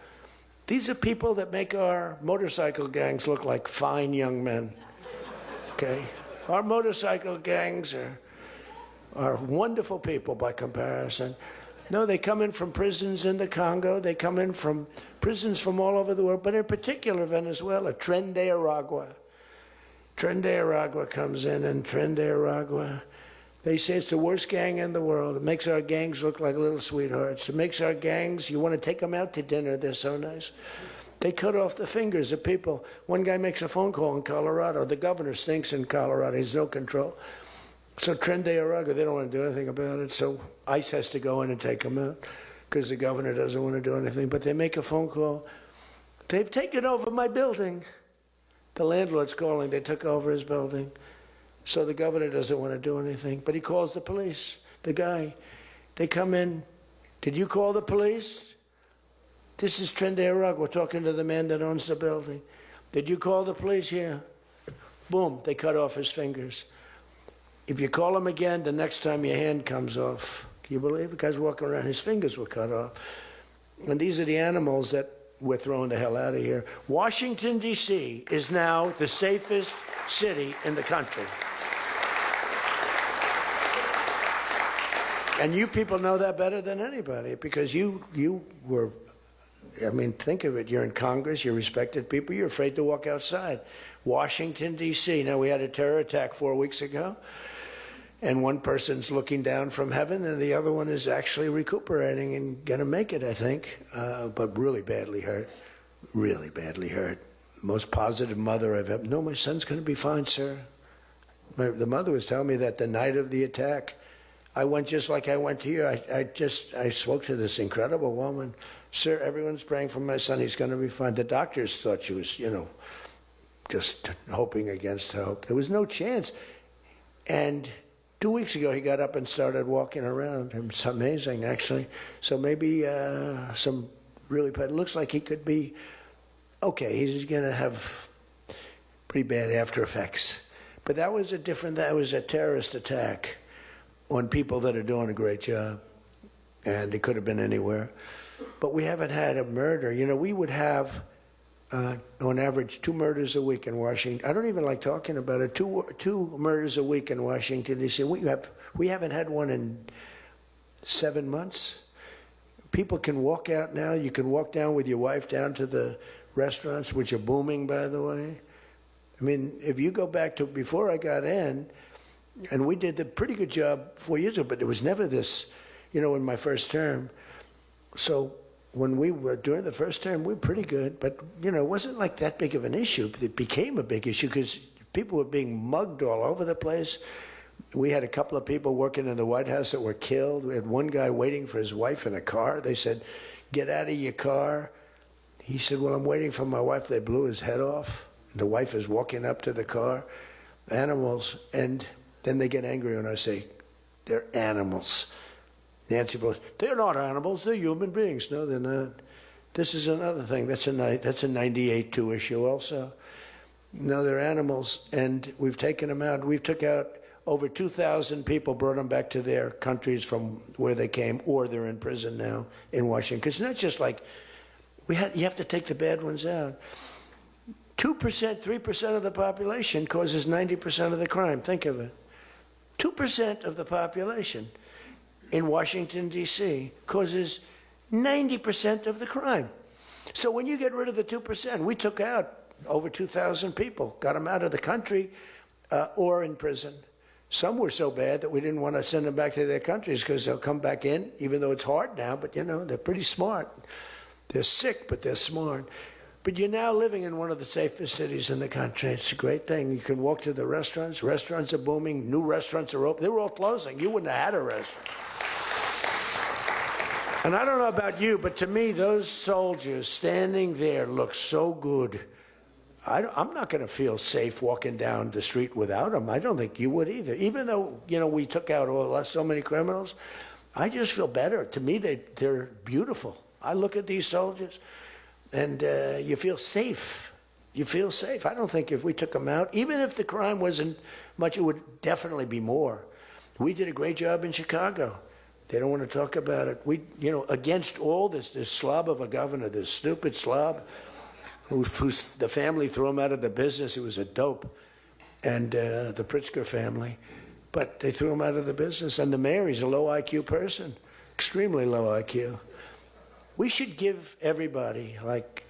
These are people that make our motorcycle gangs look like fine young men. Okay? Our motorcycle gangs are wonderful people by comparison. No, they come in from prisons in the Congo. They come in from prisons from all over the world, but in particular Venezuela. Tren de Aragua. Tren de Aragua comes in, and Tren de Aragua, they say it's the worst gang in the world. It makes our gangs look like little sweethearts. It makes our gangs, you want to take them out to dinner, they're so nice. They cut off the fingers of people. One guy makes a phone call in Colorado. The governor stinks in Colorado. He's no control. So Tren de Aragua, they don't want to do anything about it. So ICE has to go in and take them out because the governor doesn't want to do anything. But they make a phone call. They've taken over my building. The landlord's calling. They took over his building. So the governor doesn't want to do anything. But he calls the police. The guy. They come in. Did you call the police? This is Tren de Aragua talking to the man that owns the building. Did you call the police? Yeah. Boom, they cut off his fingers. If you call him again, the next time your hand comes off. Can you believe it? The guy's walking around, his fingers were cut off. And these are the animals that we're throwing the hell out of here. Washington, D.C. is now the safest city in the country. And you people know that better than anybody because you were, I mean, think of it. You're in Congress. You're respected people. You're afraid to walk outside. Washington, D.C. Now, we had a terror attack 4 weeks ago, and one person's looking down from heaven, and the other one is actually recuperating and going to make it, I think, but really badly hurt. Really badly hurt. Most positive mother I've ever. No, my son's going to be fine, sir. The mother was telling me that the night of the attack, I went just like I went to you. I spoke to this incredible woman. Sir, everyone's praying for my son. He's going to be fine. The doctors thought she was, you know, just hoping against hope. There was no chance. And 2 weeks ago, he got up and started walking around. It's amazing, actually. So maybe some really bad. It looks like he could be okay. He's going to have pretty bad after effects. But that was a terrorist attack on people that are doing a great job. And it could have been anywhere. But we haven't had a murder. You know, we would have, on average, 2 murders a week in Washington. I don't even like talking about it. Two murders a week in Washington, D.C. We haven't had one in 7 months. People can walk out now. You can walk down with your wife down to the restaurants, which are booming, by the way. I mean, if you go back to before I got in, and we did a pretty good job 4 years ago, but there was never this, you know, in my first term. So when we were during the first term, we were pretty good, but, you know, it wasn't like that big of an issue. It became a big issue because people were being mugged all over the place. We had a couple of people working in the White House that were killed. We had one guy waiting for his wife in a car. They said, "Get out of your car." He said, "Well, I'm waiting for my wife." They blew his head off. The wife is walking up to the car. Animals. And then they get angry when I say, "They're animals." Nancy Pelosi, "They're not animals, they're human beings." No, they're not. This is another thing. That's a 98-2 issue also. No, they're animals, and we've taken them out. We've took out over 2,000 people, brought them back to their countries from where they came, or they're in prison now in Washington. Because it's not just like, you have to take the bad ones out. 2%, 3% of the population causes 90% of the crime. Think of it. 2% of the population in Washington, D.C. causes 90% of the crime. So when you get rid of the 2%, we took out over 2,000 people, got them out of the country or in prison. Some were so bad that we didn't want to send them back to their countries because they'll come back in, even though it's hard now, but, you know, they're pretty smart. They're sick, but they're smart. But you're now living in one of the safest cities in the country. It's a great thing. You can walk to the restaurants. Restaurants are booming. New restaurants are open. They were all closing. You wouldn't have had a restaurant. And I don't know about you, but to me, those soldiers standing there look so good. I'm not going to feel safe walking down the street without them. I don't think you would either. Even though, you know, we took out so many criminals, I just feel better. To me, they're beautiful. I look at these soldiers, and you feel safe. You feel safe. I don't think if we took them out, even if the crime wasn't much, it would definitely be more. We did a great job in Chicago. They don't want to talk about it. We, you know, against all this slob of a governor, this stupid slob, who's the family threw him out of the business. He was a dope, and the Pritzker family, but they threw him out of the business. And the mayor, he's a low IQ person, extremely low IQ. We should give everybody like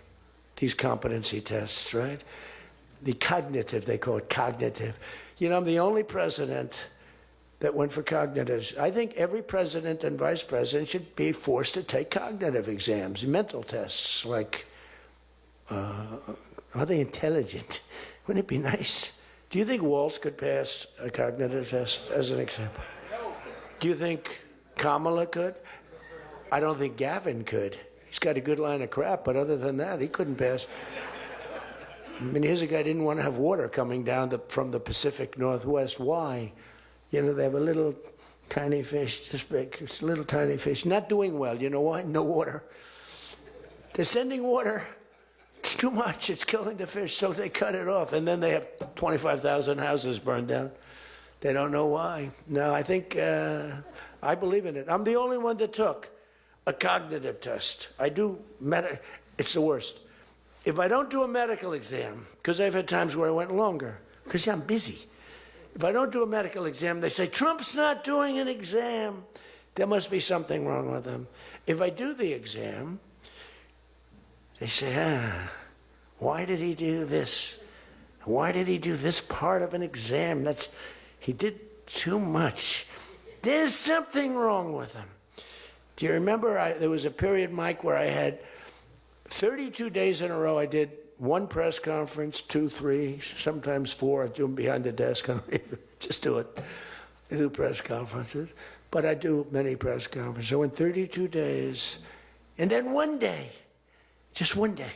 these competency tests, right? The cognitive, they call it cognitive. You know, I'm the only president that went for cognitive. I think every president and vice president should be forced to take cognitive exams, mental tests, like, are they intelligent? Wouldn't it be nice? Do you think Walz could pass a cognitive test, as an example? Do you think Kamala could? I don't think Gavin could. He's got a good line of crap, but other than that, he couldn't pass. I mean, here's a guy who didn't want to have water coming down from the Pacific Northwest. Why? You know, they have a little tiny fish, this big, it's a little tiny fish, not doing well. You know why? No water. They're sending water. It's too much. It's killing the fish, so they cut it off. And then they have 25,000 houses burned down. They don't know why. No, I think, I believe in it. I'm the only one that took a cognitive test. I do, it's the worst. If I don't do a medical exam, because I've had times where I went longer, because I'm busy. If I don't do a medical exam, they say, Trump's not doing an exam. There must be something wrong with him. If I do the exam, they say, why did he do this? Why did he do this part of an exam? He did too much. There's something wrong with him. Do you remember there was a period, Mike, where I had 32 days in a row I did one press conference, 2, 3, sometimes 4. I do them behind the desk. I don't even just do it. I do press conferences. But I do many press conferences. So in 32 days, and then one day, just one day.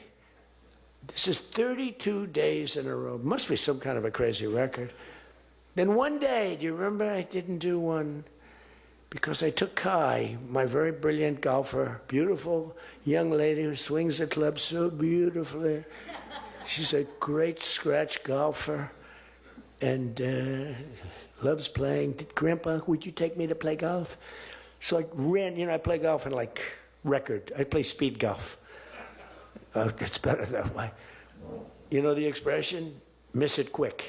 This is 32 days in a row. Must be some kind of a crazy record. Then one day, do you remember I didn't do one? Because I took Kai, my very brilliant golfer, beautiful young lady who swings the club so beautifully. She's a great scratch golfer and loves playing. Grandpa, would you take me to play golf? So I ran, I play golf in like record. I play speed golf. It's better that way. You know the expression? Miss it quick.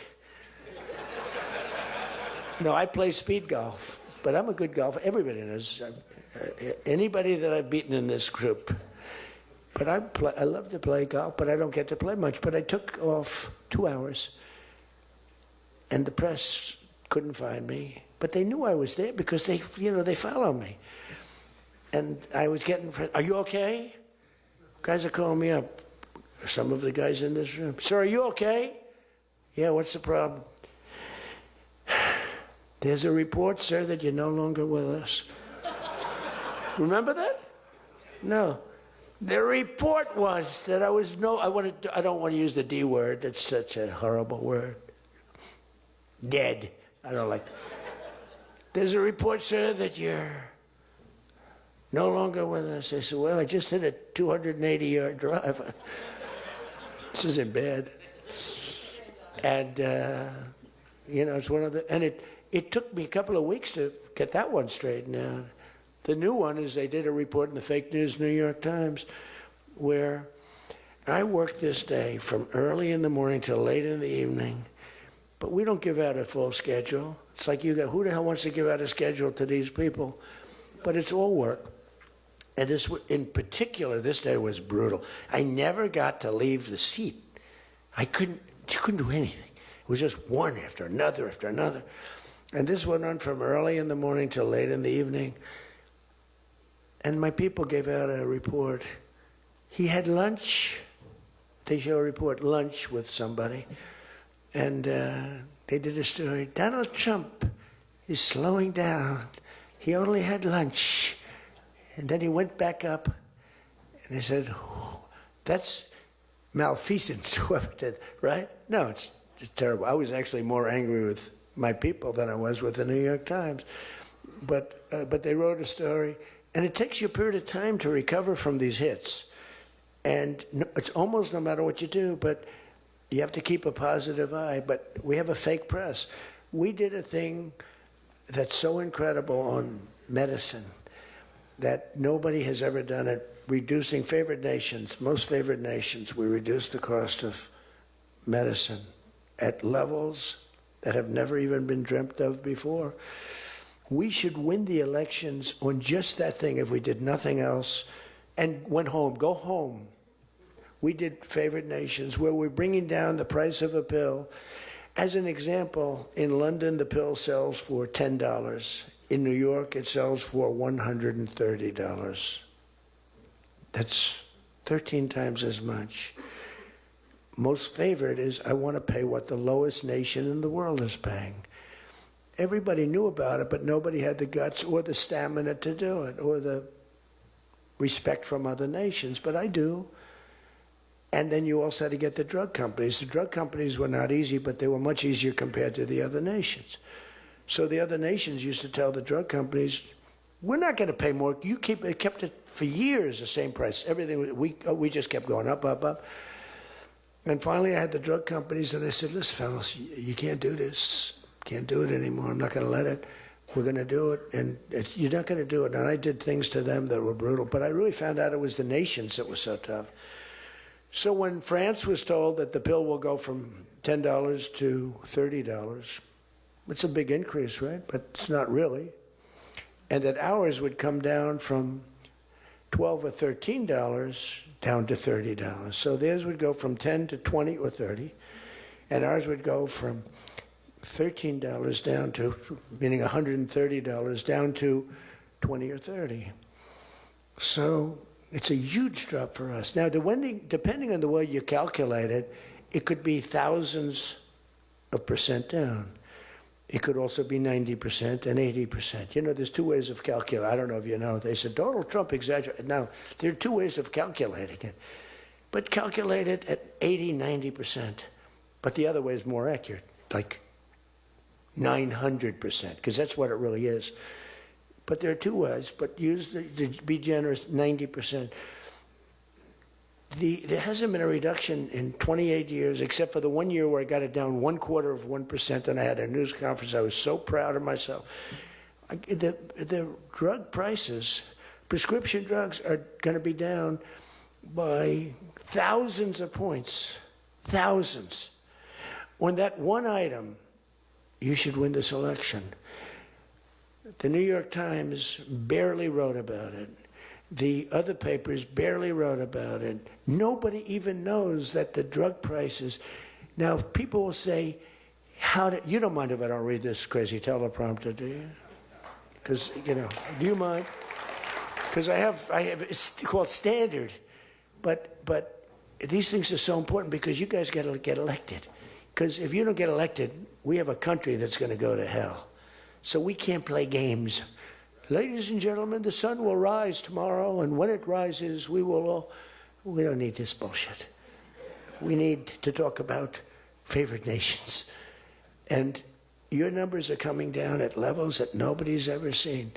No, I play speed golf, but I'm a good golfer. Everybody knows. Anybody that I've beaten in this group. But I love to play golf, but I don't get to play much. But I took off 2 hours, and the press couldn't find me. But they knew I was there because they follow me. And I was getting, are you okay? Guys are calling me up. Some of the guys in this room. Sir, are you okay? Yeah, what's the problem? There's a report, sir, that you're no longer with us. Remember that? No. The report was that I don't want to use the D word. It's such a horrible word. Dead. I don't like. There's a report, sir, that you're no longer with us. I said, well, I just hit a 280-yard drive. This isn't bad. And, it's one of the, and it took me a couple of weeks to get that one straightened out. The new one is they did a report in the fake news New York Times where I worked this day from early in the morning till late in the evening, but we don't give out a full schedule. It's like who the hell wants to give out a schedule to these people? But it's all work. And this, in particular, this day was brutal. I never got to leave the seat. You couldn't do anything. It was just one after another after another. And this went on from early in the morning till late in the evening. And my people gave out a report. He had lunch. They show a report, lunch with somebody. And they did a story. Donald Trump is slowing down. He only had lunch. And then he went back up. And they said, oh, that's malfeasance, whoever did, right? No, it's terrible. I was actually more angry with my people than I was with the New York Times. But they wrote a story. And it takes you a period of time to recover from these hits. And it's almost no matter what you do, but you have to keep a positive eye. But we have a fake press. We did a thing that's so incredible on medicine that nobody has ever done it. Reducing favored nations, most favored nations, we reduced the cost of medicine at levels that have never even been dreamt of before. We should win the elections on just that thing if we did nothing else and went home, go home. We did favored nations where we're bringing down the price of a pill. As an example, in London, the pill sells for $10. In New York, it sells for $130. That's 13 times as much. Most favored is I want to pay what the lowest nation in the world is paying. Everybody knew about it, but nobody had the guts or the stamina to do it, or the respect from other nations, but I do. And then you also had to get the drug companies. The drug companies were not easy, but they were much easier compared to the other nations. So the other nations used to tell the drug companies, we're not going to pay more. You kept it for years the same price. Everything, we just kept going up, up, up. And finally I had the drug companies, and I said, listen, fellas, you can't do this. Can't do it anymore. I'm not going to let it. We're going to do it, and you're not going to do it. And I did things to them that were brutal, but I really found out it was the nations that were so tough. So when France was told that the pill will go from $10 to $30, it's a big increase, right? But it's not really. And that ours would come down from $12 or $13 down to $30. So theirs would go from 10 to 20 or 30, and ours would go from $13 down to, meaning $130 down to 20 or 30. So it's a huge drop for us. Now, depending on the way you calculate it, it could be thousands of percent down. It could also be 90% and 80%. You know, there's two ways of calculating. I don't know if you know. They said Donald Trump exaggerated. Now, there are two ways of calculating it. But calculate it at 80, 90%. But the other way is more accurate, like 900%, because that's what it really is. But there are two ways, but to be generous, 90%. There hasn't been a reduction in 28 years, except for the 1 year where I got it down 1/4%, and I had a news conference. I was so proud of myself. The drug prices, prescription drugs, are going to be down by thousands of points, thousands. On that one item, you should win this election. The New York Times barely wrote about it. The other papers barely wrote about it. Nobody even knows that the drug prices. Now, people will say, you don't mind if I don't read this crazy teleprompter, do you? Because, do you mind? Because I have, it's called standard. But these things are so important because you guys got to get elected. Because if you don't get elected, we have a country that's going to go to hell. So we can't play games. Ladies and gentlemen, the sun will rise tomorrow, and when it rises, we don't need this bullshit. We need to talk about favored nations. And your numbers are coming down at levels that nobody's ever seen.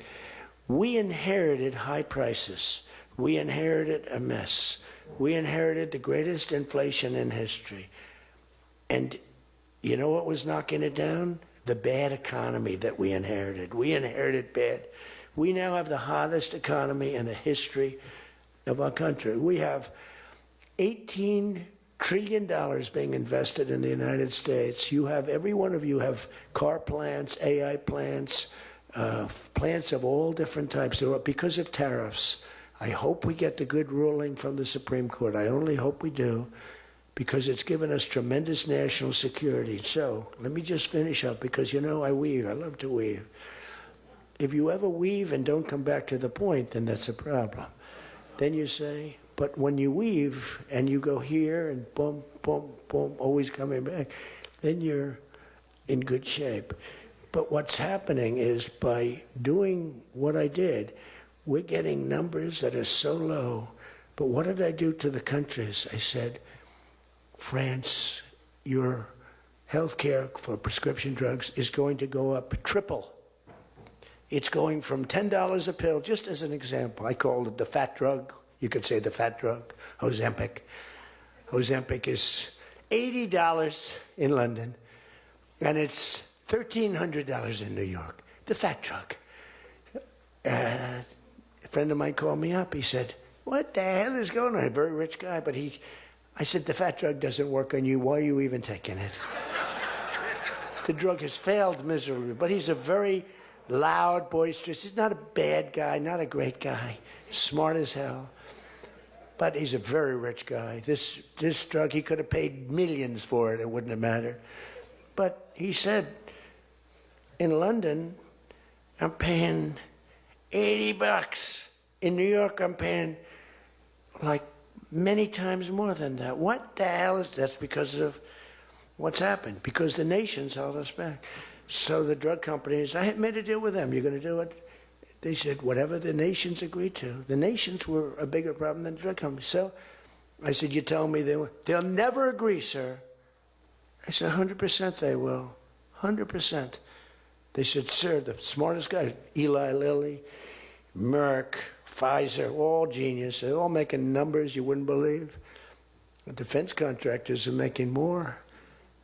We inherited high prices. We inherited a mess. We inherited the greatest inflation in history. And you know what was knocking it down? The bad economy that we inherited. We inherited bad. We now have the hottest economy in the history of our country. We have $18 trillion being invested in the United States. You have, every one of you have car plants, AI plants, plants of all different types. Because of tariffs. I hope we get the good ruling from the Supreme Court. I only hope we do, because it's given us tremendous national security. So let me just finish up, because I weave. I love to weave. If you ever weave and don't come back to the point, then that's a problem. Then you say, but when you weave and you go here and boom, boom, boom, always coming back, then you're in good shape. But what's happening is, by doing what I did, we're getting numbers that are so low. But what did I do to the countries? I said, France, your health care for prescription drugs is going to go up triple. It's going from $10 a pill, just as an example. I called it the fat drug. You could say the fat drug, Ozempic. Ozempic is $80 in London, and it's $1,300 in New York. The fat drug. A friend of mine called me up. He said, what the hell is going on? A very rich guy, but I said, the fat drug doesn't work on you. Why are you even taking it? The drug has failed miserably, but he's a very loud, boisterous. He's not a bad guy, not a great guy, smart as hell. But he's a very rich guy. This drug, he could have paid millions for it. It wouldn't have mattered. But he said, in London, I'm paying $80. In New York, I'm paying like many times more than that. What the hell is that? That's because of what's happened. Because the nations held us back. So the drug companies, I had made a deal with them. You're going to do it? They said, whatever the nations agreed to. The nations were a bigger problem than the drug companies. So I said, you tell me they'll never agree, sir. I said, 100% they will. 100%. They said, sir, the smartest guys, Eli Lilly, Merck, Pfizer, all genius. They're all making numbers you wouldn't believe. The defense contractors are making more.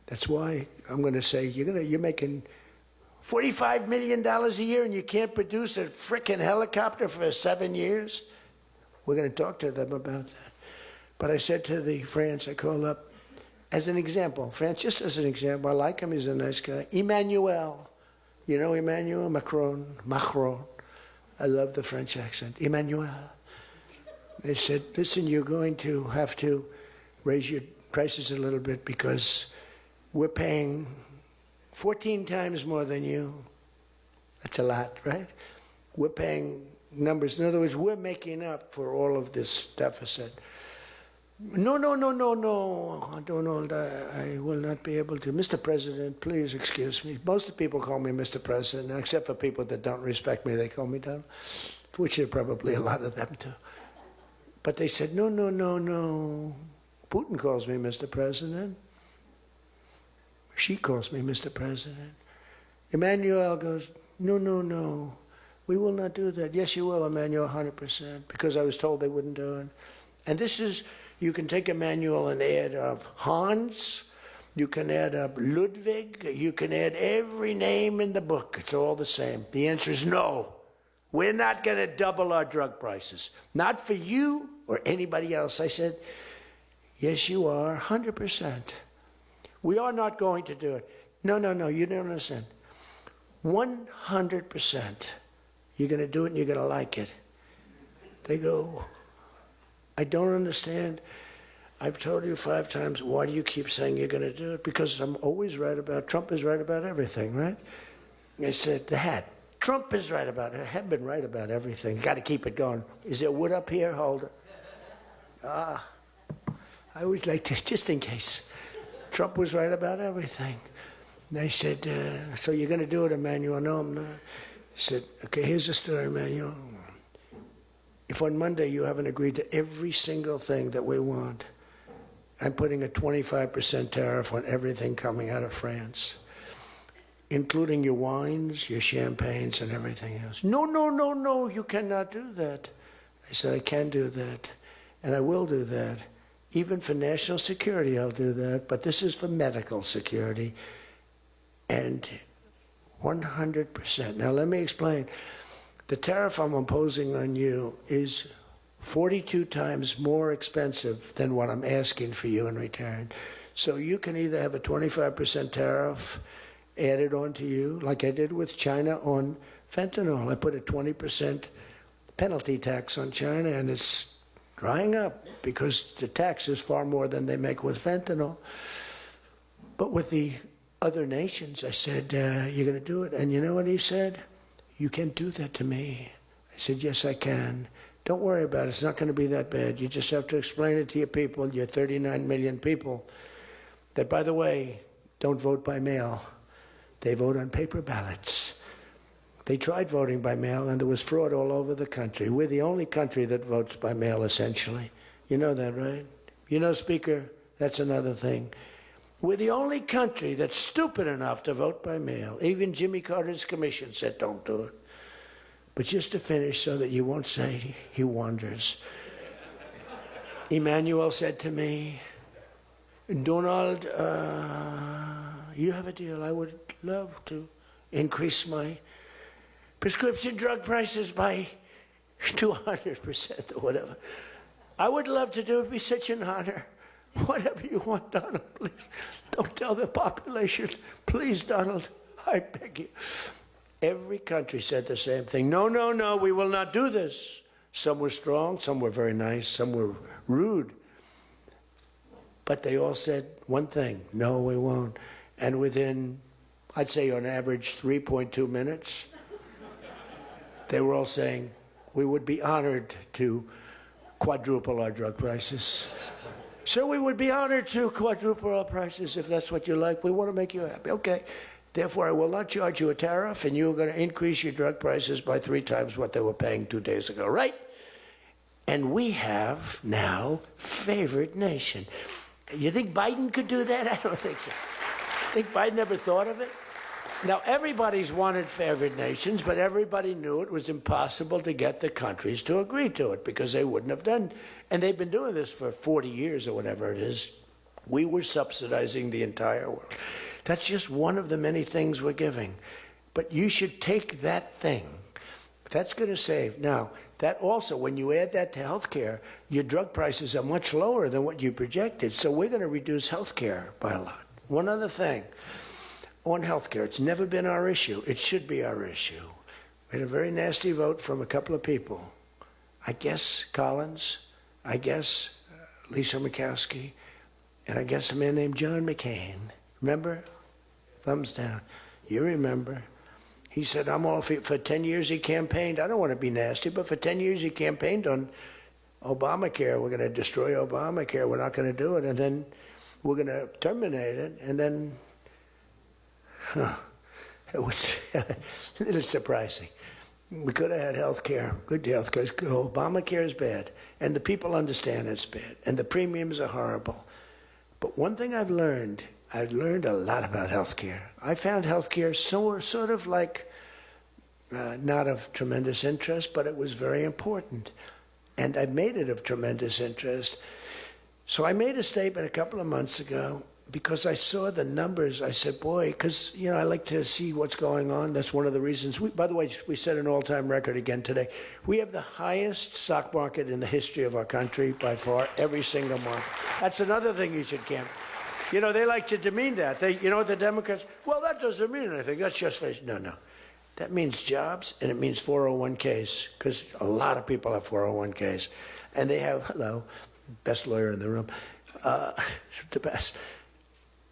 That's why I'm going to say, you're making $45 million a year and you can't produce a frickin' helicopter for 7 years? We're going to talk to them about that. But I said to the France, I called up, as an example, France, just as an example, I like him, he's a nice guy. Emmanuel. You know Emmanuel Macron? I love the French accent. Emmanuel. They said, listen, you're going to have to raise your prices a little bit because we're paying 14 times more than you. That's a lot, right? We're paying numbers. In other words, we're making up for all of this deficit. No, Donald, I will not be able to. Mr. President, please excuse me. Most of the people call me Mr. President, except for people that don't respect me, they call me Donald, which are probably a lot of them too. But they said, no. Putin calls me Mr. President. She calls me Mr. President. Emmanuel goes, no, no, no. We will not do that. Yes, you will, Emmanuel, 100%, because I was told they wouldn't do it. And this is, you can take Emmanuel and add Hans, you can add Ludwig, you can add every name in the book. It's all the same. The answer is no. We're not going to double our drug prices. Not for you or anybody else. I said, yes, you are, 100%. We are not going to do it. No, no, no, you don't understand. 100%. You're going to do it and you're going to like it. They go, I don't understand. I've told you 5 times, why do you keep saying you're going to do it? Because I'm always right about, Trump is right about everything, right? I said, the hat. Trump is right about it. I have been right about everything. Got to keep it going. Is there wood up here? Hold it. I always like to, just in case. Trump was right about everything. And I said, so you're going to do it, Emmanuel? No, I'm not. I said, okay, here's the story, Emmanuel. If on Monday you haven't agreed to every single thing that we want, I'm putting a 25% tariff on everything coming out of France, including your wines, your champagnes, and everything else. No, no, no, no, you cannot do that. I said, I can do that, and I will do that. Even for national security, I'll do that, but this is for medical security. And 100%. Now, let me explain. The tariff I'm imposing on you is 42 times more expensive than what I'm asking for you in return. So you can either have a 25% tariff added onto you, like I did with China on fentanyl. I put a 20% penalty tax on China, and it's drying up because the tax is far more than they make with fentanyl. But with the other nations, I said, you're going to do it. And you know what he said? You can't do that to me. I said, yes, I can. Don't worry about it. It's not going to be that bad. You just have to explain it to your people, your 39 million people, that, by the way, don't vote by mail. They vote on paper ballots. They tried voting by mail, and there was fraud all over the country. We're the only country that votes by mail, essentially. You know that, right? You know, Speaker, that's another thing. We're the only country that's stupid enough to vote by mail. Even Jimmy Carter's commission said, don't do it. But just to finish so that you won't say he wanders. Emmanuel said to me, Donald, you have a deal. I would love to increase my prescription drug prices by 200% or whatever. I would love to do it. It'd be such an honor. Whatever you want, Donald, please. Don't tell the population. Please, Donald, I beg you. Every country said the same thing. No, no, no, we will not do this. Some were strong, some were very nice, some were rude. But they all said one thing, no, we won't. And within, I'd say on average, 3.2 minutes, they were all saying, we would be honored to quadruple our drug prices. So we would be honored to quadruple our prices if that's what you like. We want to make you happy. Okay. Therefore, I will not charge you a tariff, and you're going to increase your drug prices by 3 times what they were paying 2 days ago, right? And we have now favored nation. You think Biden could do that? I don't think so. Think Biden ever thought of it? Now, everybody's wanted favored nations, but everybody knew it was impossible to get the countries to agree to it because they wouldn't have done. And they've been doing this for 40 years or whatever it is. We were subsidizing the entire world. That's just one of the many things we're giving. But you should take that thing. That's going to save. Now, that also, when you add that to health care, your drug prices are much lower than what you projected. So we're going to reduce health care by a lot. One other thing. On health care, it's never been our issue. It should be our issue. We had a very nasty vote from a couple of people. I guess Collins, I guess Lisa Murkowski, and I guess a man named John McCain. Remember? Thumbs down. You remember. He said, I'm all for 10 years he campaigned. I don't want to be nasty, but for 10 years he campaigned on Obamacare. We're going to destroy Obamacare. We're not going to do it. And then we're going to terminate it. And then, it was a little surprising. We could have had health care, good health care. Obamacare is bad. And the people understand it's bad. And the premiums are horrible. But one thing I've learned I learned a lot about healthcare. I found healthcare sort of like not of tremendous interest, but it was very important. And I made it of tremendous interest. So I made a statement a couple of months ago because I saw the numbers. I said, boy, because, you know, I like to see what's going on. That's one of the reasons. By the way, we set an all-time record again today. We have the highest stock market in the history of our country by far, every single month. That's another thing you should count. You know, they like to demean that. You know what the Democrats, well, that doesn't mean anything. That's just, no. That means jobs, and it means 401ks, because a lot of people have 401ks. And they have, hello, best lawyer in the room, the best,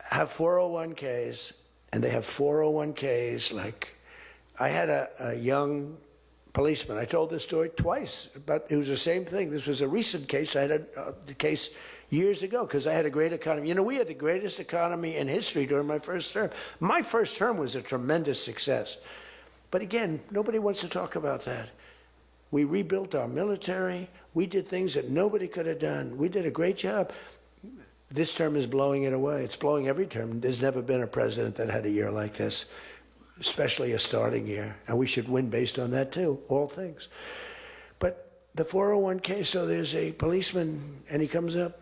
have 401ks, and they have 401ks like, I had a young policeman. I told this story twice, but it was the same thing. This was a recent case. I had a case years ago because I had a great economy. You know, we had the greatest economy in history during my first term. My first term was a tremendous success. But again, nobody wants to talk about that. We rebuilt our military. We did things that nobody could have done. We did a great job. This term is blowing it away. It's blowing every term. There's never been a president that had a year like this, especially a starting year. And we should win based on that too, all things. But the 401k, so there's a policeman, and he comes up,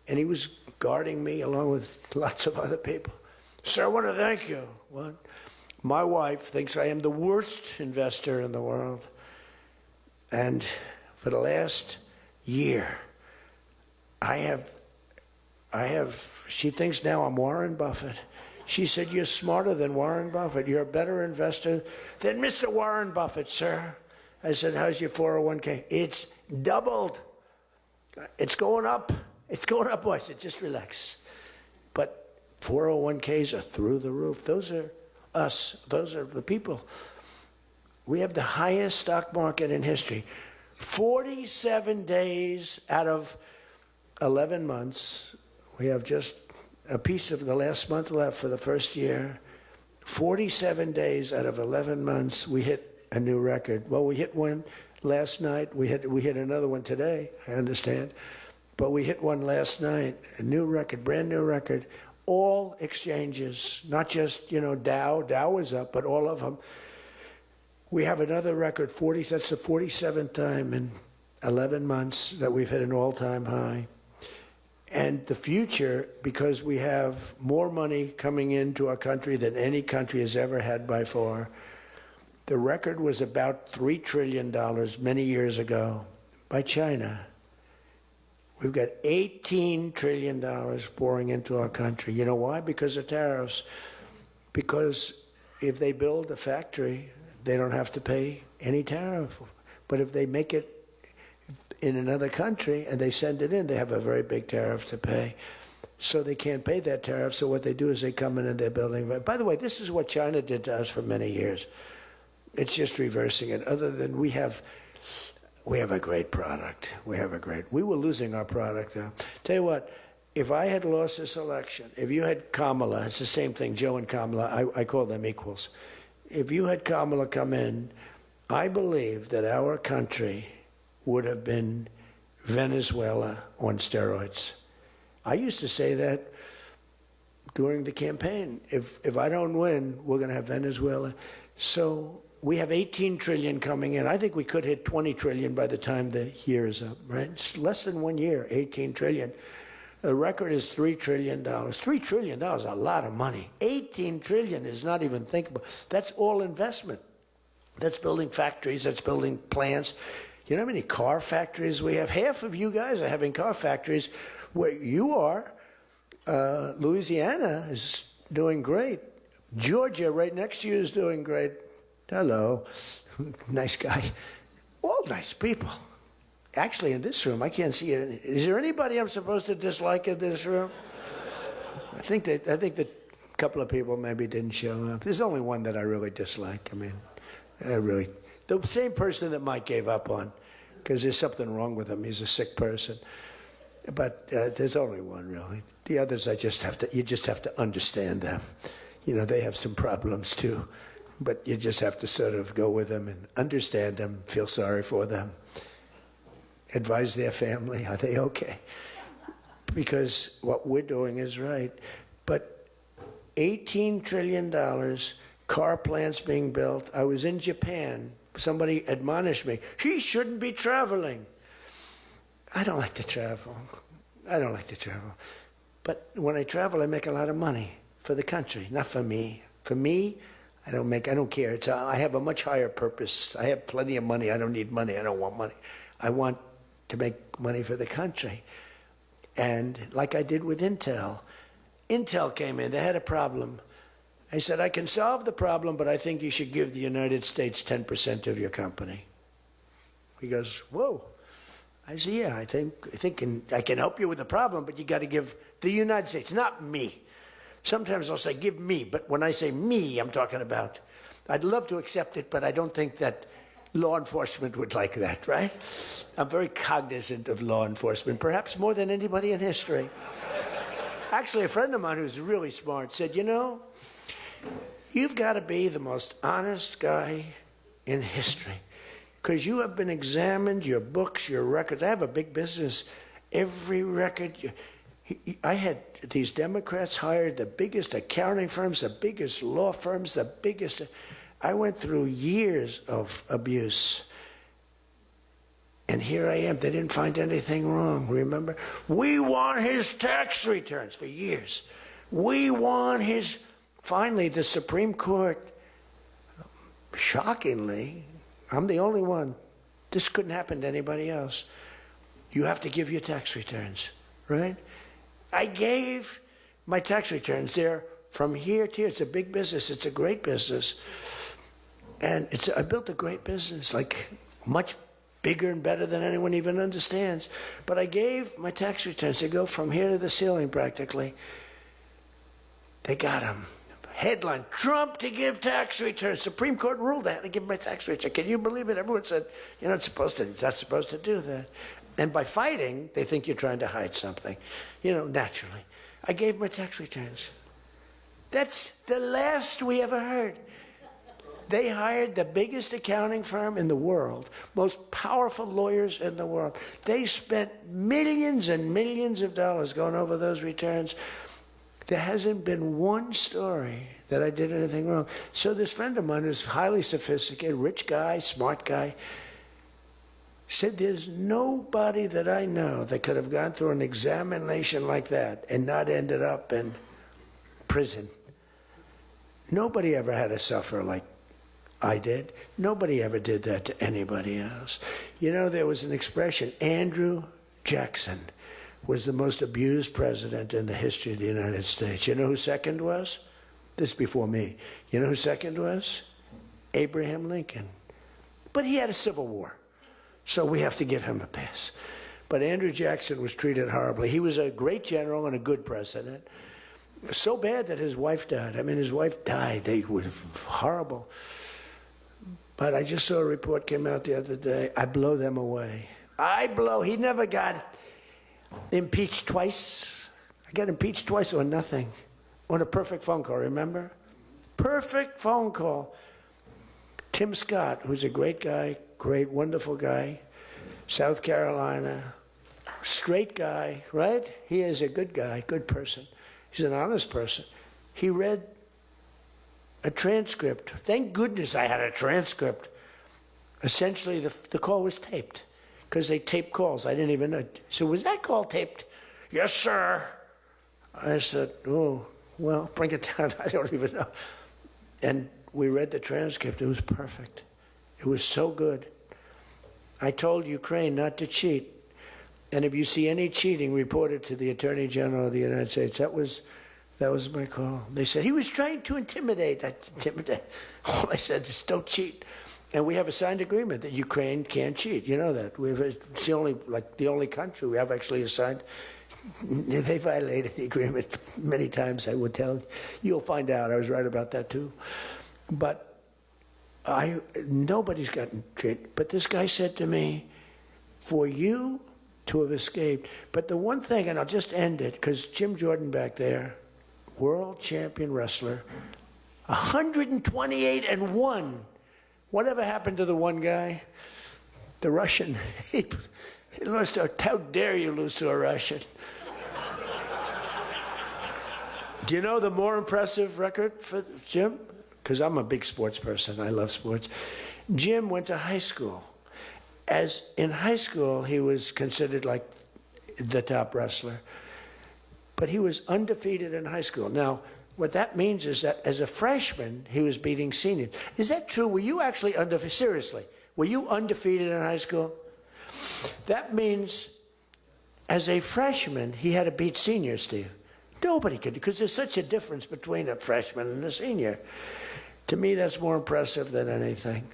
and he was guarding me along with lots of other people. Sir, I want to thank you. What? My wife thinks I am the worst investor in the world. And for the last year, she thinks now I'm Warren Buffett. She said, you're smarter than Warren Buffett. You're a better investor than Mr. Warren Buffett, sir. I said, how's your 401k? It's doubled. It's going up. It's going up. I said, just relax. But 401ks are through the roof. Those are us. Those are the people. We have the highest stock market in history. 47 days out of 11 months. We have just a piece of the last month left for the first year. 47 days out of 11 months, we hit a new record. Well, we hit one last night. We hit another one today, I understand. But we hit one last night, a new record, brand new record. All exchanges, not just, you know, Dow. Dow was up, but all of them. We have another record, that's the 47th time in 11 months that we've hit an all-time high. And the future, because we have more money coming into our country than any country has ever had by far. The record was about $3 trillion many years ago by China. We've got $18 trillion pouring into our country. You know why? Because of tariffs. Because if they build a factory, they don't have to pay any tariff. But if they make it in another country and they send it in, they have a very big tariff to pay. So they can't pay that tariff. So what they do is they come in and they're building. By the way, this is what China did to us for many years. It's just reversing it. Other than we have a great product. We were losing our product now. Tell you what, if I had lost this election, if you had Kamala, it's the same thing, Joe and Kamala, I call them equals. If you had Kamala come in, I believe that our country would have been Venezuela on steroids. I used to say that during the campaign. If I don't win, we're going to have Venezuela. So we have 18 trillion coming in. I think we could hit 20 trillion by the time the year is up, right? It's less than 1 year, 18 trillion. The record is $3 trillion. $3 trillion is a lot of money. 18 trillion is not even thinkable. That's all investment. That's building factories. That's building plants. You know how many car factories we have? Half of you guys are having car factories. Where you are, Louisiana is doing great. Georgia, right next to you, is doing great. Hello. Nice guy. All nice people. Actually, in this room, I can't see it. Is there anybody I'm supposed to dislike in this room? I think that a couple of people maybe didn't show up. There's only one that I really dislike. I mean, the same person that Mike gave up on, because there's something wrong with him. He's a sick person. But there's only one, really. The others, you just have to understand them. You know, they have some problems too. But you just have to sort of go with them and understand them, feel sorry for them. Advise their family, are they okay? Because what we're doing is right. But $18 trillion, car plants being built. I was in Japan. Somebody admonished me, he shouldn't be traveling. I don't like to travel. I don't like to travel. But when I travel, I make a lot of money for the country, not for me. For me, I don't care. I have a much higher purpose. I have plenty of money. I don't need money. I don't want money. I want to make money for the country. And like I did with Intel, Intel came in. They had a problem. I said, I can solve the problem, but I think you should give the United States 10% of your company. He goes, whoa. I said, yeah, I think I can help you with the problem, but you got to give the United States, not me. Sometimes I'll say, give me, but when I say me, I'm talking about, I'd love to accept it, but I don't think that law enforcement would like that, right? I'm very cognizant of law enforcement, perhaps more than anybody in history. Actually, a friend of mine who's really smart said, you know, you've got to be the most honest guy in history because you have been examined, your books, your records. I have a big business. Every record, I had these Democrats hired the biggest accounting firms, the biggest law firms, the biggest. I went through years of abuse. And here I am. They didn't find anything wrong, remember? We want his tax returns for years. We want his... Finally, the Supreme Court, shockingly, I'm the only one. This couldn't happen to anybody else. You have to give your tax returns, right? I gave my tax returns there from here to here. It's a big business. It's a great business. And I built a great business, like much bigger and better than anyone even understands. But I gave my tax returns. They go from here to the ceiling practically. They got them. Headline, Trump to give tax returns. Supreme Court ruled I had to give my tax return. Can you believe it? Everyone said, you're not supposed to do that. And by fighting, they think you're trying to hide something. You know, naturally. I gave my tax returns. That's the last we ever heard. They hired the biggest accounting firm in the world, most powerful lawyers in the world. They spent millions and millions of dollars going over those returns. There hasn't been one story that I did anything wrong. So this friend of mine who's highly sophisticated, rich guy, smart guy, said there's nobody that I know that could have gone through an examination like that and not ended up in prison. Nobody ever had to suffer like I did. Nobody ever did that to anybody else. You know, there was an expression, Andrew Jackson was the most abused president in the history of the United States. You know who second was? This is before me. You know who second was? Abraham Lincoln. But he had a civil war, so we have to give him a pass. But Andrew Jackson was treated horribly. He was a great general and a good president. So bad that his wife died. I mean, his wife died. They were horrible. But I just saw a report came out the other day. I blow them away. He never got impeached twice. I got impeached twice on nothing. On a perfect phone call, remember? Perfect phone call. Tim Scott, who's a great guy, great, wonderful guy, South Carolina, straight guy, right? He is a good guy, good person. He's an honest person. He read a transcript. Thank goodness I had a transcript. Essentially, the call was taped. Because they tape calls. I didn't even know. So was that call taped? Yes, sir. I said, oh, well, bring it down. I don't even know. And we read the transcript. It was perfect. It was so good. I told Ukraine not to cheat. And if you see any cheating, report it to the Attorney General of the United States. That was my call. They said, he was trying to intimidate. All I said is, don't cheat. And we have a signed agreement that Ukraine can't cheat. You know that. It's the only country we have actually signed. They violated the agreement many times, I would tell you. You'll find out. I was right about that, too. But nobody's gotten treated. But this guy said to me, for you to have escaped. But the one thing, and I'll just end it, because Jim Jordan back there, world champion wrestler, 128-1. Whatever happened to the one guy? The Russian. He lost to, how dare you lose to a Russian? Do you know the more impressive record for Jim? Because I'm a big sports person. I love sports. Jim went to high school. As in high school, he was considered like the top wrestler. But he was undefeated in high school. Now, what that means is that as a freshman, he was beating seniors. Is that true? Were you actually undefeated? Seriously, were you undefeated in high school? That means as a freshman, he had to beat seniors, Steve. Nobody could, because there's such a difference between a freshman and a senior. To me, that's more impressive than anything.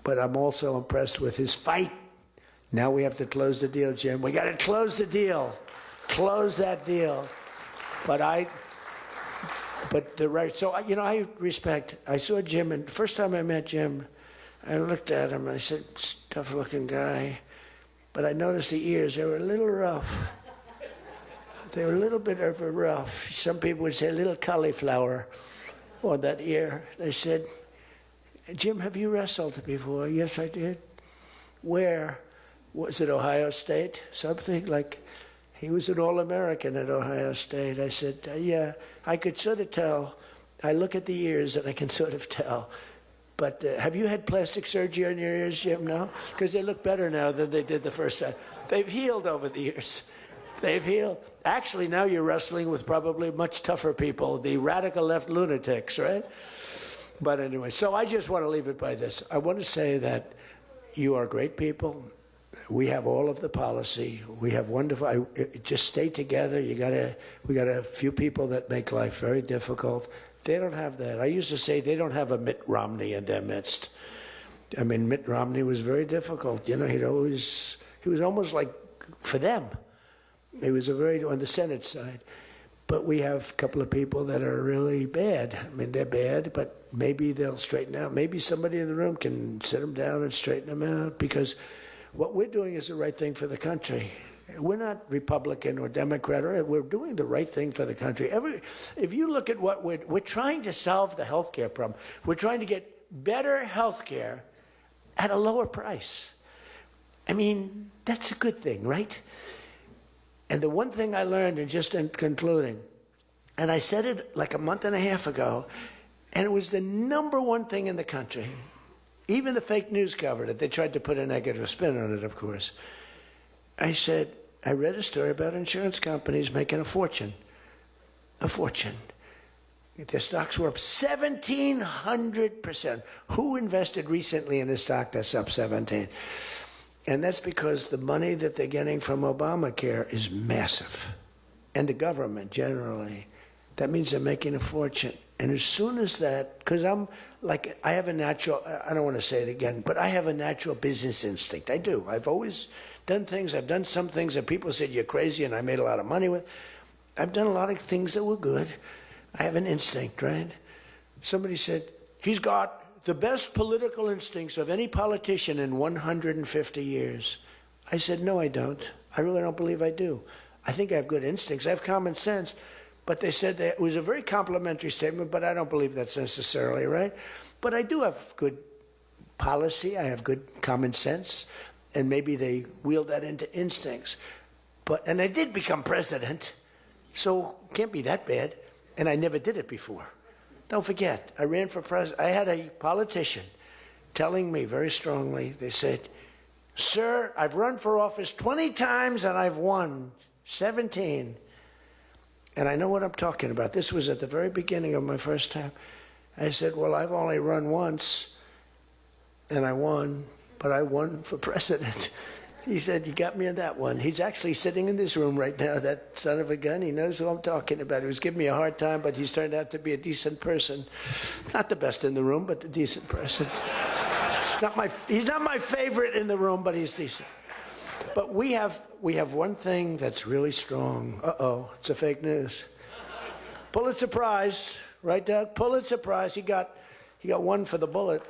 But I'm also impressed with his fight. Now we have to close the deal, Jim. We got to close the deal. Close that deal. So, you know, I respect. I saw Jim, and the first time I met Jim, I looked at him and I said, tough looking guy. But I noticed the ears, they were a little rough. They were a little bit of a rough. Some people would say a little cauliflower on that ear. They said, Jim, have you wrestled before? Yes, I did. Where? Was it Ohio State? Something like, he was an All-American at Ohio State. I said, yeah, I could sort of tell. I look at the ears and I can sort of tell. But have you had plastic surgery on your ears, Jim, now? Because they look better now than they did the first time. They've healed over the years. They've healed. Actually, now you're wrestling with probably much tougher people, the radical left lunatics, right? But anyway, so I just want to leave it by this. I want to say that you are great people. We have all of the policy. We have wonderful. Just stay together. We got a few people that make life very difficult. They don't have that. I used to say they don't have a Mitt Romney in their midst. I mean, Mitt Romney was very difficult. You know, he was almost like for them. He was on the Senate side. But we have a couple of people that are really bad. I mean, they're bad, but maybe they'll straighten out. Maybe somebody in the room can sit them down and straighten them out, because what we're doing is the right thing for the country. We're not Republican or Democrat. We're doing the right thing for the country. If you look at what we're trying to solve the health care problem. We're trying to get better health care at a lower price. I mean, that's a good thing, right? And the one thing I learned, and just in concluding, and I said it like a month and a half ago, and it was the number one thing in the country. Even the fake news covered it. They tried to put a negative spin on it, of course. I said, I read a story about insurance companies making a fortune. A fortune. Their stocks were up 1,700%. Who invested recently in a stock that's up 17? And that's because the money that they're getting from Obamacare is massive. And the government generally. That means they're making a fortune. And as soon as that, because I have a natural, I don't want to say it again, but I have a natural business instinct. I do. I've always done things. I've done some things that people said you're crazy and I made a lot of money with. I've done a lot of things that were good. I have an instinct, right? Somebody said, he's got the best political instincts of any politician in 150 years. I said, no, I don't. I really don't believe I do. I think I have good instincts. I have common sense. But they said that it was a very complimentary statement, but I don't believe that's necessarily right. But I do have good policy. I have good common sense. And maybe they wheeled that into instincts. And I did become president, so it can't be that bad. And I never did it before. Don't forget, I ran for president. I had a politician telling me very strongly, they said, sir, I've run for office 20 times and I've won 17. And I know what I'm talking about. This was at the very beginning of my first time. I said, well, I've only run once and I won, but I won for president. He said, you got me on that one. He's actually sitting in this room right now, that son of a gun. He knows who I'm talking about. He was giving me a hard time, but he's turned out to be a decent person. Not the best in the room, but a decent person. He's not my favorite in the room, but he's decent. But we have one thing that's really strong. Uh-oh, it's a fake news. Pulitzer Prize, right, Doug? Pulitzer Prize. He got one for the bullet.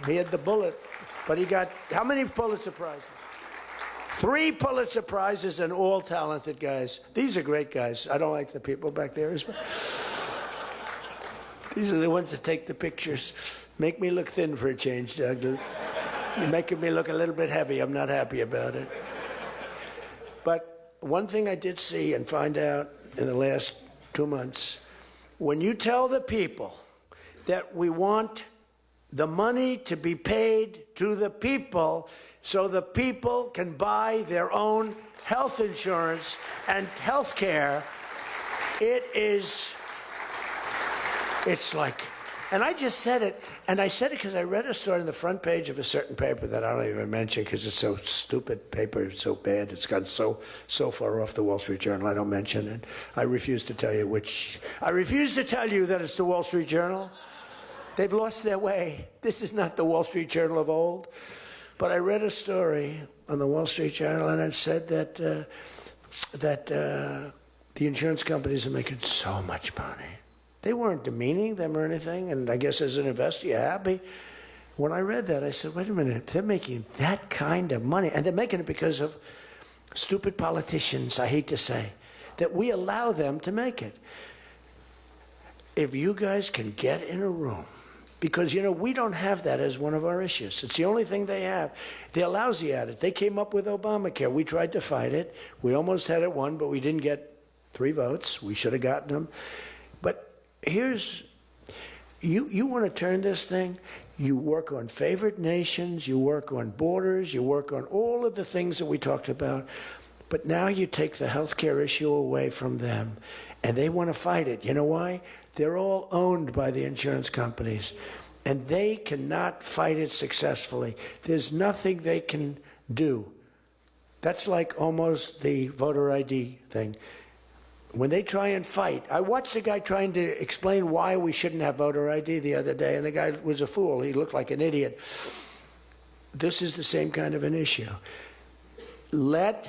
He had the bullet, but he got how many Pulitzer Prizes? 3 Pulitzer Prizes, and all talented guys. These are great guys. I don't like the people back there as well. These are the ones that take the pictures. Make me look thin for a change, Doug. You're making me look a little bit heavy. I'm not happy about it. But one thing I did see and find out in the last 2 months when you tell the people that we want the money to be paid to the people so the people can buy their own health insurance and health care, it's like, and I just said it, and I said it because I read a story on the front page of a certain paper that I don't even mention because it's so stupid, paper, it's so bad, it's gone so far off the Wall Street Journal, I don't mention it. I refuse to tell you that it's the Wall Street Journal. They've lost their way. This is not the Wall Street Journal of old. But I read a story on the Wall Street Journal, and it said that the insurance companies are making so much money. They weren't demeaning them or anything, and I guess as an investor, you're happy. When I read that, I said, wait a minute, they're making that kind of money, and they're making it because of stupid politicians, I hate to say, that we allow them to make it. If you guys can get in a room, because, you know, we don't have that as one of our issues. It's the only thing they have. They're lousy at it. They came up with Obamacare. We tried to fight it. We almost had it won, but we didn't get 3 votes. We should have gotten them. But here's, you want to turn this thing, you work on favored nations, you work on borders, you work on all of the things that we talked about, but now you take the health care issue away from them, and they want to fight it. You know why? They're all owned by the insurance companies, and they cannot fight it successfully. There's nothing they can do. That's like almost the voter ID thing. When they try and fight, I watched a guy trying to explain why we shouldn't have voter ID the other day, and the guy was a fool. He looked like an idiot. This is the same kind of an issue. Let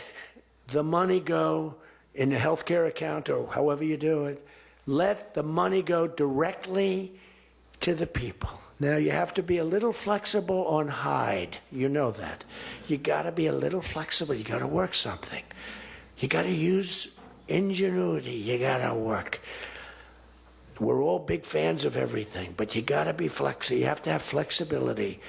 the money go in the health care account or however you do it. Let the money go directly to the people. Now, you have to be a little flexible on Hyde. You know that. You got to be a little flexible. You got to work something. You got to use ingenuity. You got to work. We're all big fans of everything, but you got to be flexible. You have to have flexibility.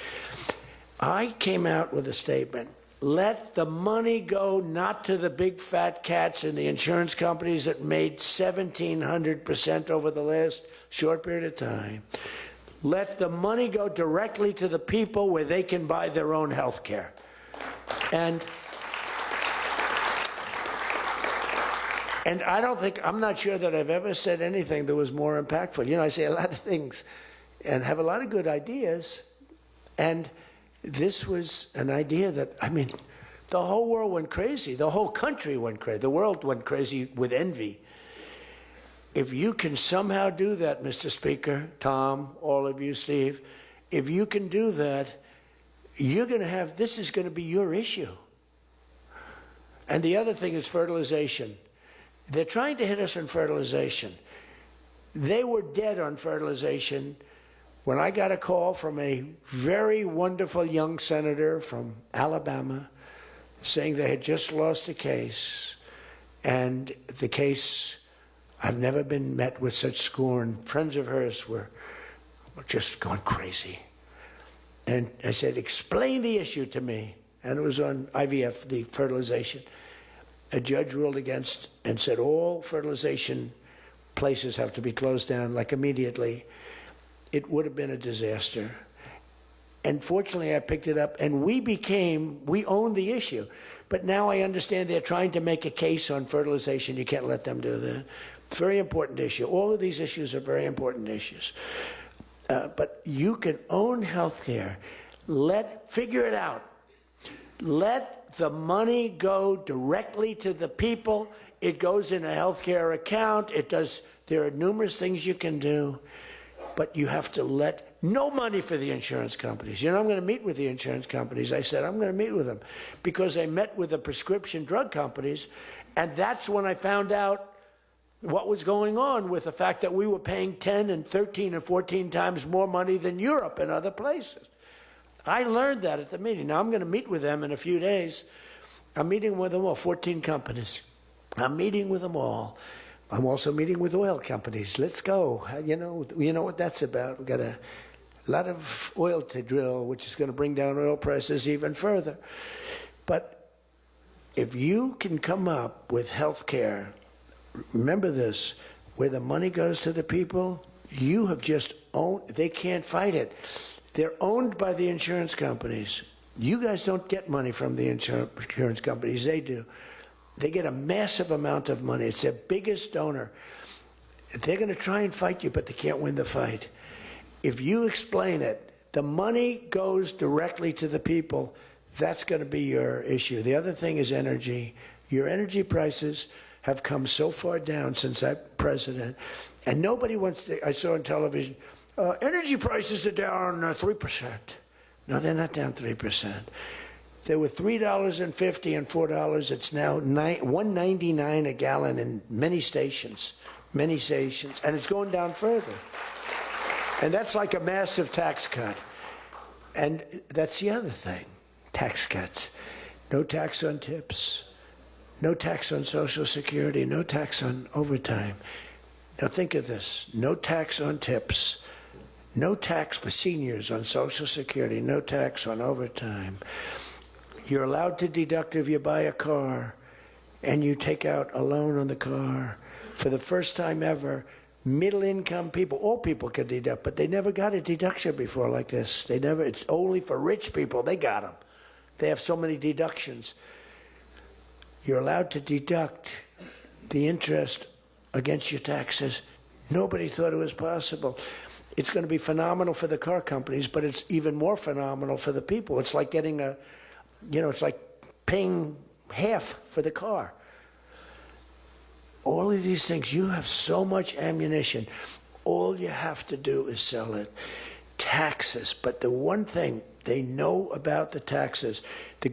I came out with a statement. Let the money go not to the big fat cats in the insurance companies that made 1,700% over the last short period of time. Let the money go directly to the people where they can buy their own health care. And I don't think, I'm not sure that I've ever said anything that was more impactful. You know, I say a lot of things and have a lot of good ideas, and this was an idea that, I mean, the whole world went crazy. The whole country went crazy. The world went crazy with envy. If you can somehow do that, Mr. Speaker, Tom, all of you, Steve, if you can do that, you're going to have, this is going to be your issue. And the other thing is fertilization. They're trying to hit us on fertilization. They were dead on fertilization when I got a call from a very wonderful young senator from Alabama saying they had just lost a case, and the case, I've never been met with such scorn. Friends of hers were just going crazy. And I said, explain the issue to me. And it was on IVF, the fertilization. A judge ruled against and said all fertilization places have to be closed down, like immediately. It would have been a disaster. And fortunately, I picked it up, and we owned the issue. But now I understand they're trying to make a case on fertilization. You can't let them do that. Very important issue. All of these issues are very important issues. But you can own health care. Figure it out. Let the money go directly to the people. It goes in a health care account. There are numerous things you can do. But you have to let no money for the insurance companies. You know, I'm going to meet with the insurance companies. I said, I'm going to meet with them because I met with the prescription drug companies, and that's when I found out what was going on with the fact that we were paying 10 and 13 and 14 times more money than Europe and other places. I learned that at the meeting. Now I'm going to meet with them in a few days. I'm meeting with them all, 14 companies. I'm meeting with them all. I'm also meeting with oil companies. Let's go. You know what that's about. We've got a lot of oil to drill, which is going to bring down oil prices even further. But if you can come up with health care, remember this, where the money goes to the people, you have just owned, they can't fight it. They're owned by the insurance companies. You guys don't get money from the insurance companies, they do. They get a massive amount of money. It's their biggest donor. They're going to try and fight you, but they can't win the fight. If you explain it, the money goes directly to the people. That's going to be your issue. The other thing is energy. Your energy prices have come so far down since I'm president, and nobody wants to. I saw on television, energy prices are down 3%. No, they're not down 3%. They were $3.50 and $4. It's now $1.99 a gallon in many stations, and it's going down further. And that's like a massive tax cut. And that's the other thing, tax cuts. No tax on tips, no tax on Social Security, no tax on overtime. Now think of this, no tax on tips, no tax for seniors on Social Security, no tax on overtime. You're allowed to deduct if you buy a car and you take out a loan on the car. For the first time ever, middle-income people, all people can deduct, but they never got a deduction before like this. It's only for rich people. They got them. They have so many deductions. You're allowed to deduct the interest against your taxes. Nobody thought it was possible. It's going to be phenomenal for the car companies, but it's even more phenomenal for the people. It's like getting it's like paying half for the car. All of these things, you have so much ammunition. All you have to do is sell it. Taxes. But the one thing they know about the taxes, I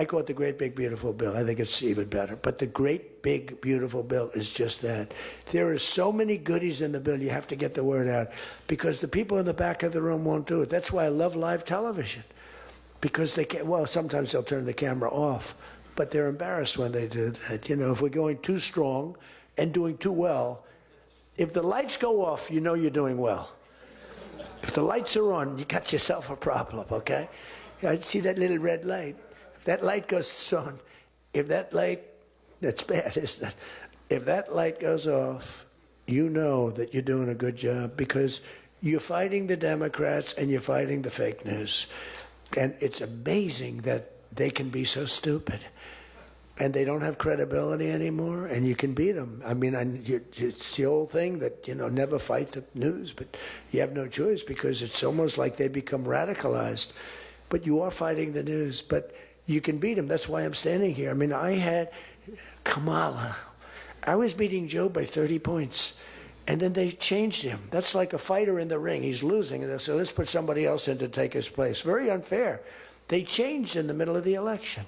call it the great big beautiful bill. I think it's even better. But the great big beautiful bill is just that. There are so many goodies in the bill, you have to get the word out. Because the people in the back of the room won't do it. That's why I love live television. Because they can't, well, sometimes they'll turn the camera off. But they're embarrassed when they do that. If we're going too strong and doing too well, if the lights go off, you know you're doing well. If the lights are on, you got yourself a problem, okay? I see that little red light. If that light goes on, that's bad, isn't it? If that light goes off, you know that you're doing a good job because you're fighting the Democrats and you're fighting the fake news. And it's amazing that they can be so stupid. And they don't have credibility anymore, and you can beat them. I mean, it's the old thing that, never fight the news, but you have no choice because it's almost like they become radicalized. But you are fighting the news, but you can beat them. That's why I'm standing here. I mean, I had Kamala. I was beating Joe by 30 points, and then they changed him. That's like a fighter in the ring. He's losing, and they said, let's put somebody else in to take his place. Very unfair. They changed in the middle of the election.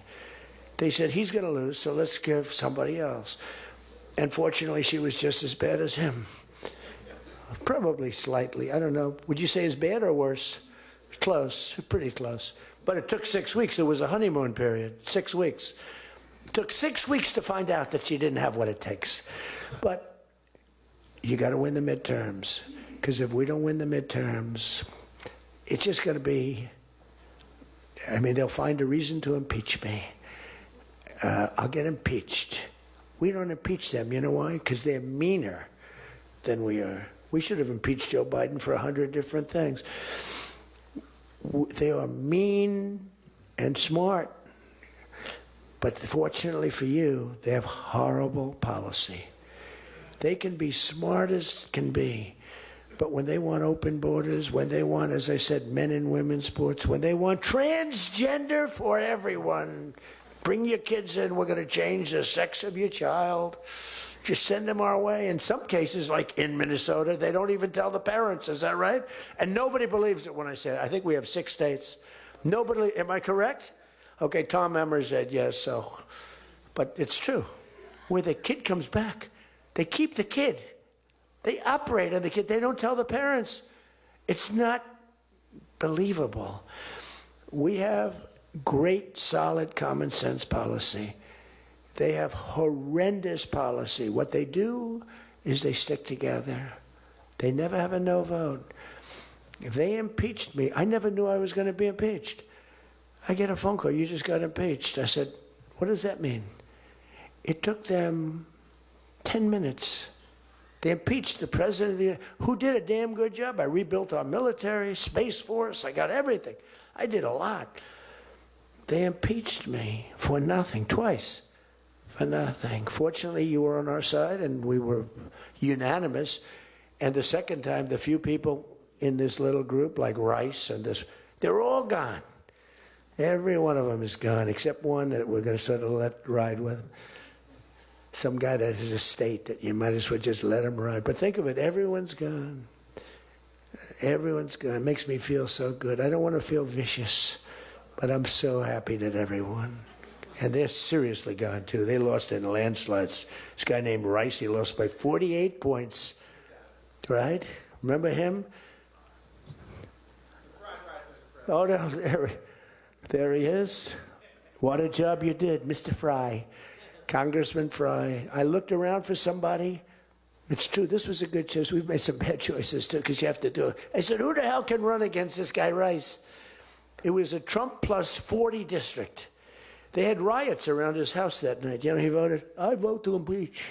They said, he's going to lose, so let's give somebody else. And fortunately, she was just as bad as him. Probably slightly. I don't know. Would you say as bad or worse? Close. Pretty close. But it took 6 weeks. It was a honeymoon period. 6 weeks. It took 6 weeks to find out that she didn't have what it takes. But you got to win the midterms. Because if we don't win the midterms, it's just going to be, they'll find a reason to impeach me. I'll get impeached. We don't impeach them. You know why? Because they're meaner than we are. We should have impeached Joe Biden for 100 different things. They are mean and smart. But fortunately for you, they have horrible policy. They can be smart as can be. But when they want open borders, when they want, as I said, men and women's sports, when they want transgender for everyone, bring your kids in, we're going to change the sex of your child. Just send them our way. In some cases, like in Minnesota, they don't even tell the parents. Is that right? And nobody believes it when I say it. I think we have 6 states. Nobody, am I correct? Okay, Tom Emmer said yes, so. But it's true. Where the kid comes back, they keep the kid. They operate on the kid. They don't tell the parents. It's not believable. We have great, solid, common sense policy. They have horrendous policy. What they do is they stick together. They never have a no vote. They impeached me. I never knew I was going to be impeached. I get a phone call, you just got impeached. I said, what does that mean? It took them 10 minutes They impeached the president of the United States, who did a damn good job. I rebuilt our military, Space Force, I got everything. I did a lot. They impeached me for nothing, twice, for nothing. Fortunately, you were on our side, and we were unanimous. And the second time, the few people in this little group, like Rice and this, they're all gone. Every one of them is gone, except one that we're going to sort of let ride with. Some guy that has a state that you might as well just let him ride. But think of it, everyone's gone. Everyone's gone. It makes me feel so good. I don't want to feel vicious, but I'm so happy that everyone. And they're seriously gone, too. They lost in landslides. This guy named Rice, he lost by 48 points. Right? Remember him? Oh, no, there he is. What a job you did, Mr. Fry. Congressman Fry. I looked around for somebody. It's true, this was a good choice. We've made some bad choices, too, because you have to do it. I said, who the hell can run against this guy, Rice? It was a Trump plus 40 district. They had riots around his house that night. You know, he voted, I vote to impeach.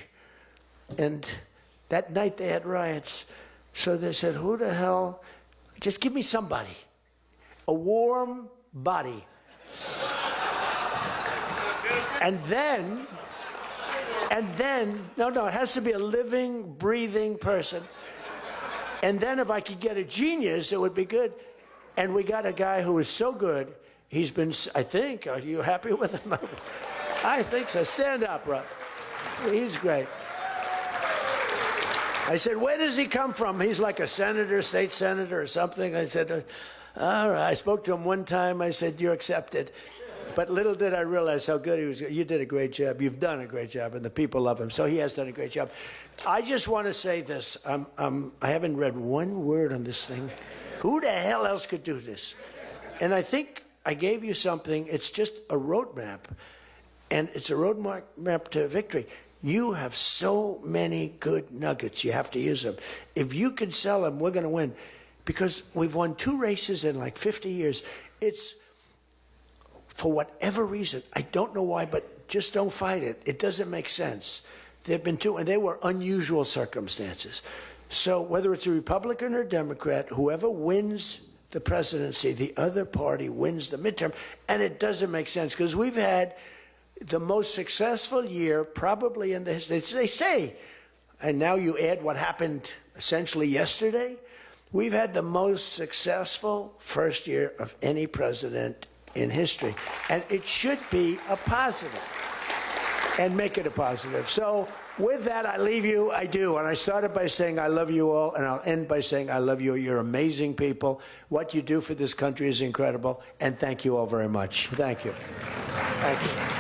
And that night they had riots. So they said, who the hell? Just give me somebody. A warm body. And then, no, it has to be a living, breathing person. And then if I could get a genius, it would be good. And we got a guy who is so good. He's been, I think, are you happy with him? I think so. Stand up, Rob. He's great. I said, where does he come from? He's like a senator, state senator or something. I said, all right. I spoke to him one time. I said, you're accepted. But little did I realize how good he was. You did a great job. You've done a great job, and the people love him. So he has done a great job. I just want to say this. I haven't read one word on this thing. Who the hell else could do this? And I think I gave you something. It's just a roadmap, and it's a roadmap to victory. You have so many good nuggets. You have to use them. If you can sell them, we're going to win. Because we've won 2 races in like 50 years. It's, for whatever reason, I don't know why, but just don't fight it. It doesn't make sense. There have been 2, and they were unusual circumstances. So whether it's a Republican or Democrat, whoever wins the presidency, the other party wins the midterm. And it doesn't make sense because we've had the most successful year probably in the history. They say, and now you add what happened essentially yesterday, we've had the most successful first year of any president in history. And it should be a positive and make it a positive. So with that, I leave you. I do. And I started by saying I love you all, and I'll end by saying I love you. You're amazing people. What you do for this country is incredible. And thank you all very much. Thank you. Thank you.